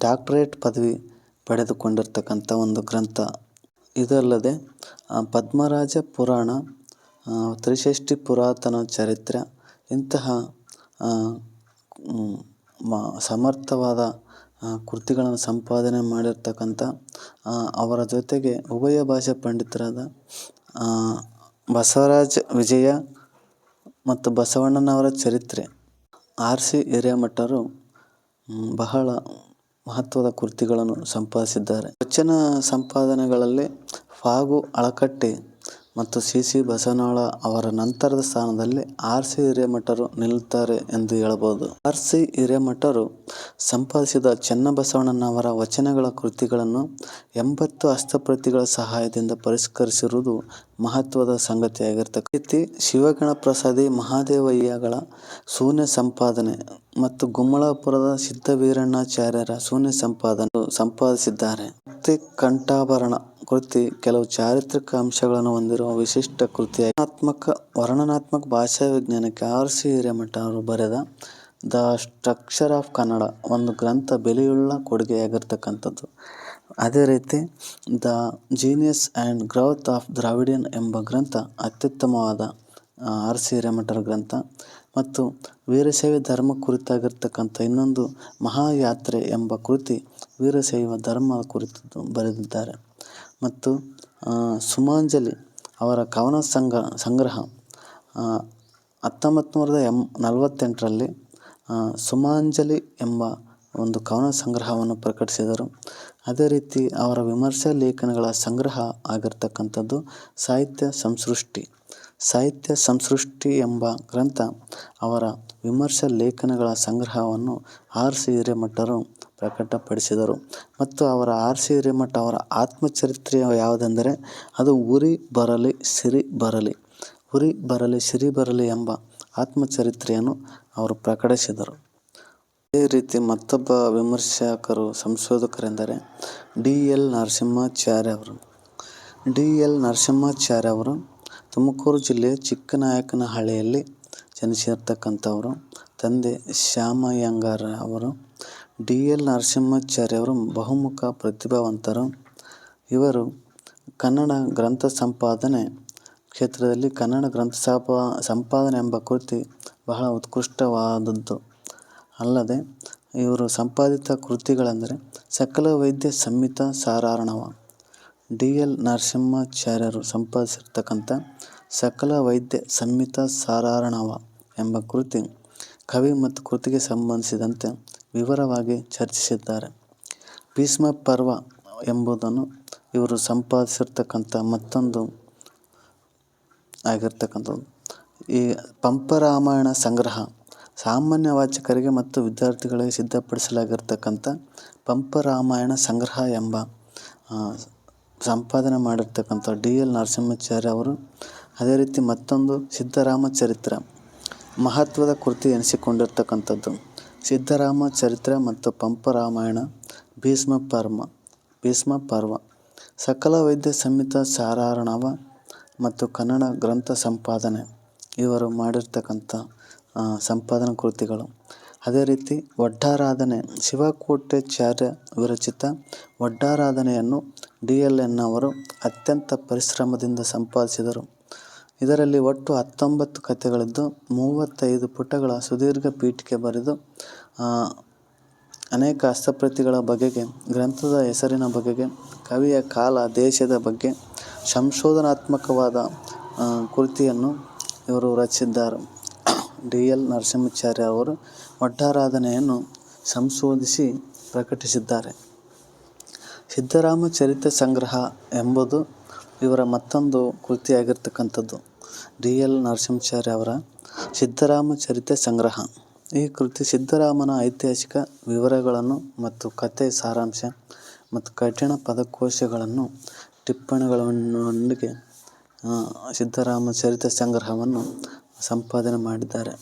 ಡಾಕ್ಟರೇಟ್ ಪದವಿ ಪಡೆದುಕೊಂಡಿರ್ತಕ್ಕಂಥ ಒಂದು ಗ್ರಂಥ. ಇದಲ್ಲದೆ ಪದ್ಮರಾಜ ಪುರಾಣ, ತ್ರಿಷಷ್ಟಿ ಪುರಾತನ ಚರಿತ್ರೆ ಇಂತಹ ಸಮರ್ಥವಾದ ಕೃತಿಗಳನ್ನು ಸಂಪಾದನೆ ಮಾಡಿರ್ತಕ್ಕಂಥ ಅವರ ಜೊತೆಗೆ ಉಭಯ ಭಾಷಾ ಪಂಡಿತರಾದ ಬಸವರಾಜ ವಿಜಯ ಮತ್ತು ಬಸವಣ್ಣನವರ ಚರಿತ್ರೆ. ಆರ್. ಸಿ. ಹಿರೇಮಠರು ಬಹಳ ಮಹತ್ವದ ಕೃತಿಗಳನ್ನು ಸಂಪಾದಿಸಿದ್ದಾರೆ. ವಚನ ಸಂಪಾದನೆಗಳಲ್ಲಿ ಫಾಗು ಅಳಕಟ್ಟಿ ಮತ್ತು ಸಿ. ಬಸವನಾಳ ಅವರ ನಂತರದ ಸ್ಥಾನದಲ್ಲಿ ಆರ್. ಸಿ. ಹಿರೇಮಠರು ನಿಲ್ಲುತ್ತಾರೆ ಎಂದು ಹೇಳಬಹುದು. ಆರ್. ಸಿ. ಹಿರೇಮಠರು ಸಂಪಾದಿಸಿದ ಚೆನ್ನಬಸವಣ್ಣನವರ ವಚನಗಳ ಕೃತಿಗಳನ್ನು 80 ಹಸ್ತಪ್ರತಿಗಳ ಸಹಾಯದಿಂದ ಪರಿಷ್ಕರಿಸಿರುವುದು ಮಹತ್ವದ ಸಂಗತಿಯಾಗಿರ್ತಕ್ಕಂಥ. ಶಿವಗಣಪ್ರಸಾದಿ ಮಹಾದೇವಯ್ಯಗಳ ಶೂನ್ಯ ಸಂಪಾದನೆ ಮತ್ತು ಗುಮ್ಮಳಾಪುರದ ಸಿದ್ದವೀರಣ್ಣಾಚಾರ್ಯರ ಶೂನ್ಯ ಸಂಪಾದಿಸಿದ್ದಾರೆ. ಮುಕ್ತಿ ಕಂಠಾಭರಣ ಕೃತಿ ಕೆಲವು ಚಾರಿತ್ರಿಕ ಅಂಶಗಳನ್ನು ಹೊಂದಿರುವ ವಿಶಿಷ್ಟ ಕೃತಿಯಾಗಿದೆ. ವರ್ಣನಾತ್ಮಕ ಭಾಷಾ ವಿಜ್ಞಾನಕ್ಕೆ ಆರ್. ಸಿ. ಹಿರೇಮಠ ಅವರು ಬರೆದ ದ ಸ್ಟ್ರಕ್ಚರ್ ಆಫ್ ಕನ್ನಡ ಒಂದು ಗ್ರಂಥ ಬೆಲೆಯುಳ್ಳ ಕೊಡುಗೆಯಾಗಿರ್ತಕ್ಕಂಥದ್ದು. ಅದೇ ರೀತಿ the genius and growth of Dravidian ಎಂಬ ಗ್ರಂಥ ಅತ್ಯುತ್ತಮವಾದ ಆರ್. ಸಿ. ಹಿರೇಮಠರ ಗ್ರಂಥ. ಮತ್ತು ವೀರಶೈವ ಧರ್ಮ ಕುರಿತಾಗಿರ್ತಕ್ಕಂಥ ಇನ್ನೊಂದು ಮಹಾಯಾತ್ರೆ ಎಂಬ ಕೃತಿ ವೀರಶೈವ ಧರ್ಮ ಕುರಿತು ಬರೆದಿದ್ದಾರೆ. ಮತ್ತು ಸುಮಾಂಜಲಿ ಅವರ ಕವನ ಸಂಗ್ರಹ 1948ರಲ್ಲಿ ಸುಮಾಂಜಲಿ ಎಂಬ ಒಂದು ಕವನ ಸಂಗ್ರಹವನ್ನು ಪ್ರಕಟಿಸಿದರು. ಅದೇ ರೀತಿ ಅವರ ವಿಮರ್ಶಾ ಲೇಖನಗಳ ಸಂಗ್ರಹ ಆಗಿರ್ತಕ್ಕಂಥದ್ದು ಸಾಹಿತ್ಯ ಸಂಸೃಷ್ಟಿ ಎಂಬ ಗ್ರಂಥ. ಅವರ ವಿಮರ್ಶಾ ಲೇಖನಗಳ ಸಂಗ್ರಹವನ್ನು ಆರ್.ಸಿ. ಹಿರೇಮಠರು ಪ್ರಕಟಪಡಿಸಿದರು. ಮತ್ತು ಅವರ ಆರ್.ಸಿ. ಹಿರೇಮಠ ಅವರ ಆತ್ಮಚರಿತ್ರೆ ಯಾವುದೆಂದರೆ ಅದು ಉರಿ ಬರಲಿ ಸಿರಿ ಬರಲಿ ಎಂಬ ಆತ್ಮಚರಿತ್ರೆಯನ್ನು ಅವರು ಪ್ರಕಟಿಸಿದರು. ಅದೇ ರೀತಿ ಮತ್ತೊಬ್ಬ ವಿಮರ್ಶಕರು ಸಂಶೋಧಕರೆಂದರೆ ಡಿ. ಎಲ್. ನರಸಿಂಹಾಚಾರ್ಯ ಅವರು ತುಮಕೂರು ಜಿಲ್ಲೆಯ ಚಿಕ್ಕನಾಯಕನಹಳ್ಳಿಯಲ್ಲಿ ಜನಿಸಿರ್ತಕ್ಕಂಥವರು. ತಂದೆ ಶ್ಯಾಮಯ್ಯಂಗಾರ್ ಅವರು. ಡಿ. ಎಲ್. ನರಸಿಂಹಾಚಾರ್ಯ ಅವರು ಬಹುಮುಖ ಪ್ರತಿಭಾವಂತರು. ಇವರು ಕನ್ನಡ ಗ್ರಂಥ ಸಂಪಾದನೆ ಕ್ಷೇತ್ರದಲ್ಲಿ ಕನ್ನಡ ಗ್ರಂಥ ಸಂಪಾದನೆ ಎಂಬ ಕೃತಿ ಬಹಳ ಉತ್ಕೃಷ್ಟವಾದದ್ದು. ಅಲ್ಲದೆ ಇವರು ಸಂಪಾದಿತ ಕೃತಿಗಳೆಂದರೆ ಸಕಲ ವೈದ್ಯ ಸಂಹಿತಾ ಸಾರಾರ್ಣವ. ಡಿ. ಎಲ್. ನರಸಿಂಹಾಚಾರ್ಯರು ಸಂಪಾದಿಸಿರ್ತಕ್ಕಂಥ ಸಕಲ ವೈದ್ಯ ಸಂಹಿತಾ ಸಾರಾರ್ಣವ ಎಂಬ ಕೃತಿ ಕವಿ ಮತ್ತು ಕೃತಿಗೆ ಸಂಬಂಧಿಸಿದಂತೆ ವಿವರವಾಗಿ ಚರ್ಚಿಸಿದ್ದಾರೆ. ಭೀಷ್ಮ ಪರ್ವ ಎಂಬುದನ್ನು ಇವರು ಸಂಪಾದಿಸಿರ್ತಕ್ಕಂಥ ಮತ್ತೊಂದು ಆಗಿರ್ತಕ್ಕಂಥದ್ದು. ಈ ಪಂಪರಾಮಾಯಣ ಸಂಗ್ರಹ ಸಾಮಾನ್ಯ ವಾಚಕರಿಗೆ ಮತ್ತು ವಿದ್ಯಾರ್ಥಿಗಳಿಗೆ ಸಿದ್ಧಪಡಿಸಲಾಗಿರ್ತಕ್ಕಂಥ ಪಂಪರಾಮಾಯಣ ಸಂಗ್ರಹ ಎಂಬ ಸಂಪಾದನೆ ಮಾಡಿರ್ತಕ್ಕಂಥ ಡಿ. ಎಲ್. ನರಸಿಂಹಾಚಾರ್ಯ ಅವರು. ಅದೇ ರೀತಿ ಮತ್ತೊಂದು ಸಿದ್ಧರಾಮ ಚರಿತ್ರೆ ಮಹತ್ವದ ಕೃತಿ ಎನಿಸಿಕೊಂಡಿರ್ತಕ್ಕಂಥದ್ದು. ಸಿದ್ಧರಾಮ ಚರಿತ್ರೆ ಮತ್ತು ಪಂಪರಾಮಾಯಣ, ಭೀಷ್ಮ ಪರ್ವ, ಸಕಲ ವೈದ್ಯ ಸಂಹಿತಾ ಸಾರಾರ್ಣವ ಮತ್ತು ಕನ್ನಡ ಗ್ರಂಥ ಸಂಪಾದನೆ ಇವರು ಮಾಡಿರ್ತಕ್ಕಂಥ ಸಂಪಾದನಾ ಕೃತಿಗಳು. ಅದೇ ರೀತಿ ಒಡ್ಡಾರಾಧನೆ ಶಿವಕೋಟ್ಯಾಚಾರ್ಯ ವಿರಚಿತ ಒಡ್ಡಾರಾಧನೆಯನ್ನು ಡಿ. ಎಲ್. ಎನ್ನವರು ಅತ್ಯಂತ ಪರಿಶ್ರಮದಿಂದ ಸಂಪಾದಿಸಿದರು. ಇದರಲ್ಲಿ ಒಟ್ಟು 19 ಕಥೆಗಳಿದ್ದು 35 ಪುಟಗಳ ಸುದೀರ್ಘ ಪೀಠಿಕೆ ಬರೆದು ಅನೇಕ ಹಸ್ತಪ್ರತಿಗಳ ಬಗೆಗೆ, ಗ್ರಂಥದ ಹೆಸರಿನ ಬಗೆಗೆ, ಕವಿಯ ಕಾಲ ದೇಶದ ಬಗ್ಗೆ ಸಂಶೋಧನಾತ್ಮಕವಾದ ಕೃತಿಯನ್ನು ಇವರು ರಚಿಸಿದ್ದಾರೆ. ಡಿ. ಎಲ್. ನರಸಿಂಹಾಚಾರ್ಯ ಅವರು ಒಡ್ಡಾರಾಧನೆಯನ್ನು ಸಂಶೋಧಿಸಿ ಪ್ರಕಟಿಸಿದ್ದಾರೆ. ಸಿದ್ಧರಾಮ ಚರಿತೆ ಸಂಗ್ರಹ ಎಂಬುದು ಇವರ ಮತ್ತೊಂದು ಕೃತಿಯಾಗಿರ್ತಕ್ಕಂಥದ್ದು. ಡಿ. ಎಲ್. ನರಸಿಂಹಾಚಾರ್ಯ ಅವರ ಸಿದ್ಧರಾಮ ಚರಿತೆ ಸಂಗ್ರಹ. ಈ ಕೃತಿ ಸಿದ್ಧರಾಮನ ಐತಿಹಾಸಿಕ ವಿವರಗಳನ್ನು ಮತ್ತು ಕಥೆ ಸಾರಾಂಶ ಮತ್ತು ಕಠಿಣ ಪದಕೋಶಗಳನ್ನು ಟಿಪ್ಪಣಿಗಳನ್ನೊಂದಿಗೆ ಸಿದ್ಧರಾಮ ಚರಿತೆ ಸಂಗ್ರಹವನ್ನು ಸಂಪಾದನೆ ಮಾಡಿದ್ದಾರೆ.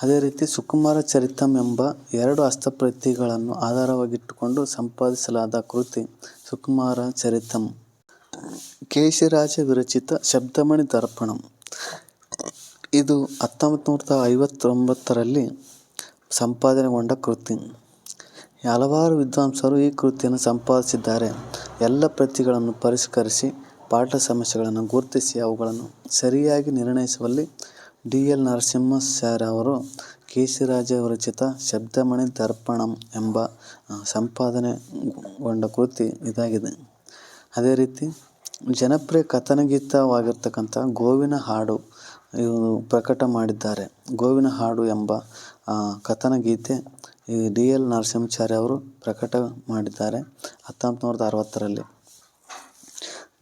ಅದೇ ರೀತಿ ಸುಕುಮಾರ ಚರಿತಂ ಎಂಬ 2 ಹಸ್ತಪ್ರತಿಗಳನ್ನು ಆಧಾರವಾಗಿಟ್ಟುಕೊಂಡು ಸಂಪಾದಿಸಲಾದ ಕೃತಿ ಸುಕುಮಾರ ಚರಿತಂ. ಕೇಶಿರಾಜ ವಿರಚಿತ ಶಬ್ದಮಣಿ ದರ್ಪಣಂ ಇದು 1959ರಲ್ಲಿ ಸಂಪಾದನೆಗೊಂಡ ಕೃತಿ. ಹಲವಾರು ವಿದ್ವಾಂಸರು ಈ ಕೃತಿಯನ್ನು ಸಂಪಾದಿಸಿದ್ದಾರೆ. ಎಲ್ಲ ಪ್ರತಿಗಳನ್ನು ಪರಿಷ್ಕರಿಸಿ ಪಾಠ ಸಮಸ್ಯೆಗಳನ್ನು ಗುರುತಿಸಿ ಅವುಗಳನ್ನು ಸರಿಯಾಗಿ ನಿರ್ಣಯಿಸುವಲ್ಲಿ ಡಿ. ಎಲ್. ನರಸಿಂಹಾಚಾರ್ಯ ಅವರು ಕೇಶಿರಾಜ ವಿರಚಿತ ಶಬ್ದಮಣಿ ದರ್ಪಣಂ ಎಂಬ ಸಂಪಾದನೆಗೊಂಡ ಕೃತಿ ಇದಾಗಿದೆ. ಅದೇ ರೀತಿ ಜನಪ್ರಿಯ ಕಥನಗೀತವಾಗಿರ್ತಕ್ಕಂಥ ಗೋವಿನ ಹಾಡು ಇವರು ಪ್ರಕಟ ಮಾಡಿದ್ದಾರೆ. ಗೋವಿನ ಹಾಡು ಎಂಬ ಕಥನಗೀತೆ ಈ ಡಿ. ಎಲ್. ನರಸಿಂಹಾಚಾರ್ಯ ಅವರು ಪ್ರಕಟ ಮಾಡಿದ್ದಾರೆ 1960ರಲ್ಲಿ.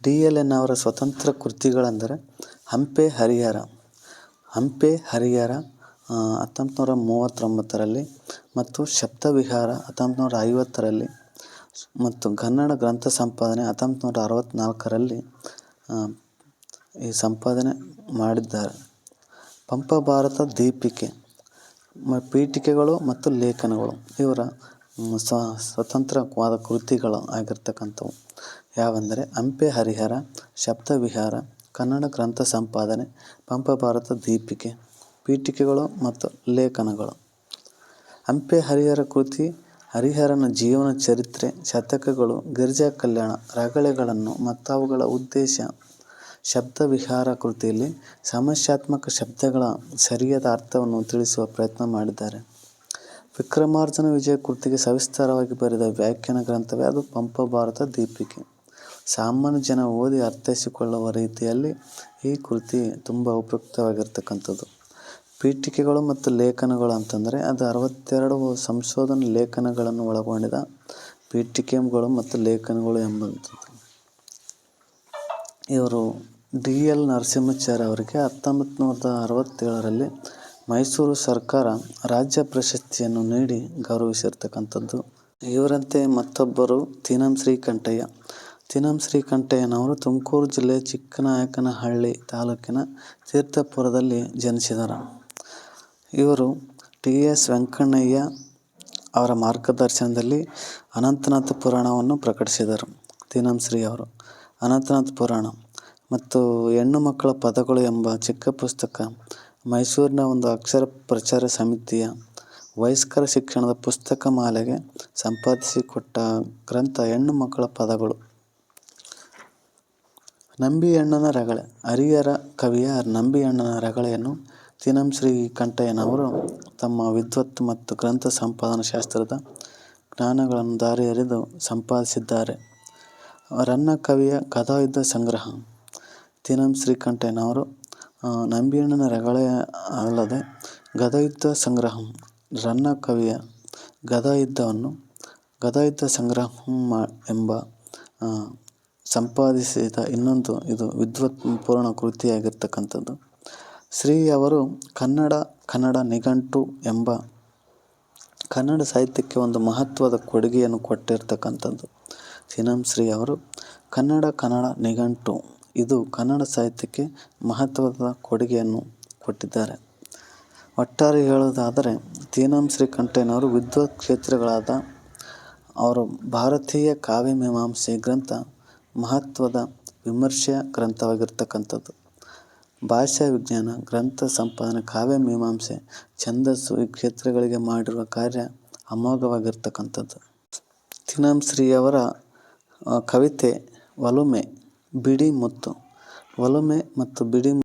ಡಿ. ಎಲ್. ಎನ್ನವರ ಸ್ವತಂತ್ರ ಕೃತಿಗಳೆಂದರೆ ಹಂಪೆ ಹರಿಹರ 1939ರಲ್ಲಿ ಮತ್ತು ಶಬ್ದವಿಹಾರ 1950ರಲ್ಲಿ ಮತ್ತು ಕನ್ನಡ ಗ್ರಂಥ ಸಂಪಾದನೆ 1964ರಲ್ಲಿ ಈ ಸಂಪಾದನೆ ಮಾಡಿದ್ದಾರೆ. ಪಂಪಭಾರತ ದೀಪಿಕೆ ಪೀಠಿಕೆಗಳು ಮತ್ತು ಲೇಖನಗಳು ಇವರ ಸ್ವತಂತ್ರವಾದ ಕೃತಿಗಳು ಆಗಿರ್ತಕ್ಕಂಥವು ಯಾವೆಂದರೆ ಹಂಪೆ ಹರಿಹರ, ಶಬ್ದವಿಹಾರ, ಕನ್ನಡ ಗ್ರಂಥ ಸಂಪಾದನೆ, ಪಂಪಭಾರತ ದೀಪಿಕೆ, ಪೀಠಿಕೆಗಳು ಮತ್ತು ಲೇಖನಗಳು. ಹಂಪೆ ಹರಿಹರ ಕೃತಿ ಹರಿಹರನ ಜೀವನ ಚರಿತ್ರೆ, ಶತಕಗಳು, ಗಿರಿಜಾ ಕಲ್ಯಾಣ, ರಗಳೆಗಳನ್ನು ಮತ್ತು ಅವುಗಳ ಉದ್ದೇಶ ಶಬ್ದವಿಹಾರ ಕೃತಿಯಲ್ಲಿ ಸಮಸ್ಯಾತ್ಮಕ ಶಬ್ದಗಳ ಸರಿಯಾದ ಅರ್ಥವನ್ನು ತಿಳಿಸುವ ಪ್ರಯತ್ನ ಮಾಡಿದ್ದಾರೆ. ವಿಕ್ರಮಾರ್ಜುನ ವಿಜಯ ಕೃತಿಗೆ ಸವಿಸ್ತಾರವಾಗಿ ಬರೆದ ವ್ಯಾಖ್ಯಾನ ಗ್ರಂಥವೇ ಅದು ಪಂಪ ಭಾರತ ದೀಪಿಕೆ. ಸಾಮಾನ್ಯ ಜನ ಓದಿ ಅರ್ಥೈಸಿಕೊಳ್ಳುವ ರೀತಿಯಲ್ಲಿ ಈ ಕೃತಿ ತುಂಬ ಉಪಯುಕ್ತವಾಗಿರ್ತಕ್ಕಂಥದ್ದು. ಪೀಠಿಕೆಗಳು ಮತ್ತು ಲೇಖನಗಳು ಅಂತಂದರೆ ಅದು 62 ಸಂಶೋಧನಾ ಲೇಖನಗಳನ್ನು ಒಳಗೊಂಡಿದ ಪೀಠಿಕೆಗಳು ಮತ್ತು ಲೇಖನಗಳು ಎಂಬಂಥದ್ದು. ಇವರು DL ನರಸಿಂಹಾಚಾರ್ಯ ಅವರಿಗೆ 1967ರಲ್ಲಿ ಮೈಸೂರು ಸರ್ಕಾರ ರಾಜ್ಯ ಪ್ರಶಸ್ತಿಯನ್ನು ನೀಡಿ ಗೌರವಿಸಿರ್ತಕ್ಕಂಥದ್ದು. ಇವರಂತೆ ಮತ್ತೊಬ್ಬರು ತೀನಂ ಶ್ರೀಕಂಠಯ್ಯ. ತೀನಂ ಶ್ರೀಕಂಠಯ್ಯನವರು ತುಮಕೂರು ಜಿಲ್ಲೆಯ ಚಿಕ್ಕನಾಯಕನಹಳ್ಳಿ ತಾಲೂಕಿನ ತೀರ್ಥಪುರದಲ್ಲಿ ಜನಿಸಿದರು. ಇವರು TS ವೆಂಕಣ್ಣಯ್ಯ ಅವರ ಮಾರ್ಗದರ್ಶನದಲ್ಲಿ ಅನಂತನಾಥ ಪುರಾಣವನ್ನು ಪ್ರಕಟಿಸಿದರು. ತೀನಂ ಶ್ರೀ ಅವರು ಅನಂತನಾಥ ಪುರಾಣ ಮತ್ತು ಹೆಣ್ಣು ಮಕ್ಕಳ ಪದಗಳು ಎಂಬ ಚಿಕ್ಕ ಪುಸ್ತಕ, ಮೈಸೂರಿನ ಒಂದು ಅಕ್ಷರ ಪ್ರಚಾರ ಸಮಿತಿಯ ವಯಸ್ಕರ ಶಿಕ್ಷಣದ ಪುಸ್ತಕ ಮಾಲೆಗೆ ಸಂಪಾದಿಸಿಕೊಟ್ಟ ಗ್ರಂಥ ಹೆಣ್ಣು ಮಕ್ಕಳ ಪದಗಳು. ನಂಬಿಯಣ್ಣನ ರಗಳೆ. ಹರಿಹರ ಕವಿಯ ನಂಬಿಯಣ್ಣನ ರಗಳೆಯನ್ನು ತೀನಂ ಶ್ರೀಕಂಠಯ್ಯನವರು ತಮ್ಮ ವಿದ್ವತ್ ಮತ್ತು ಗ್ರಂಥ ಸಂಪಾದನಾ ಶಾಸ್ತ್ರದ ಜ್ಞಾನಗಳನ್ನು ದಾರಿ ಎರೆದು ಸಂಪಾದಿಸಿದ್ದಾರೆ. ರನ್ನ ಕವಿಯ ಗದಾಯುದ್ಧ ಸಂಗ್ರಹ. ತೀನಂ ಶ್ರೀಕಂಠಯ್ಯನವರು ನಂಬಿಯಣ್ಣನ ರಗಳೆ ಅಲ್ಲದೆ ಗದಾಯುದ್ಧ ಸಂಗ್ರಹ, ರನ್ನ ಕವಿಯ ಗದಾಯುದ್ಧ ಸಂಗ್ರಹ ಎಂಬ ಸಂಪಾದಿಸಿದ ಇನ್ನೊಂದು ಇದು ವಿದ್ವತ್ಪೂರ್ಣ ಕೃತಿಯಾಗಿರ್ತಕ್ಕಂಥದ್ದು. ಶ್ರೀ ಅವರು ಕನ್ನಡ ನಿಘಂಟು ಎಂಬ ಕನ್ನಡ ಸಾಹಿತ್ಯಕ್ಕೆ ಒಂದು ಮಹತ್ವದ ಕೊಡುಗೆಯನ್ನು ಕೊಟ್ಟಿರ್ತಕ್ಕಂಥದ್ದು. ತೀನಂ ಶ್ರೀ ಅವರು ಕನ್ನಡ ನಿಘಂಟು ಇದು ಕನ್ನಡ ಸಾಹಿತ್ಯಕ್ಕೆ ಮಹತ್ವದ ಕೊಡುಗೆಯನ್ನು ಕೊಟ್ಟಿದ್ದಾರೆ. ಒಟ್ಟಾರೆ ಹೇಳುವುದಾದರೆ ತೀನಂ ಶ್ರೀಕಂಠಯ್ಯನವರು ವಿದ್ವತ್ ಕ್ಷೇತ್ರಗಳಾದ ಅವರು ಭಾರತೀಯ ಕಾವ್ಯಮೀಮಾಂಸೆ ಗ್ರಂಥ ಮಹತ್ವದ ವಿಮರ್ಶೆಯ ಗ್ರಂಥವಾಗಿರ್ತಕ್ಕಂಥದ್ದು. ಭಾಷಾ ವಿಜ್ಞಾನ, ಗ್ರಂಥ ಸಂಪಾದನೆ, ಕಾವ್ಯಮೀಮಾಂಸೆ, ಛಂದಸ್ಸು ಈ ಕ್ಷೇತ್ರಗಳಿಗೆ ಮಾಡಿರುವ ಕಾರ್ಯ ಅಮೋಘವಾಗಿರ್ತಕ್ಕಂಥದ್ದು. ತೀನಂ ಶ್ರೀಯವರ ಕವಿತೆ ಒಲುಮೆ, ಬಿಡಿ ಮುತ್ತು. ಒಲುಮೆ ಮತ್ತು ಬಿಡಿ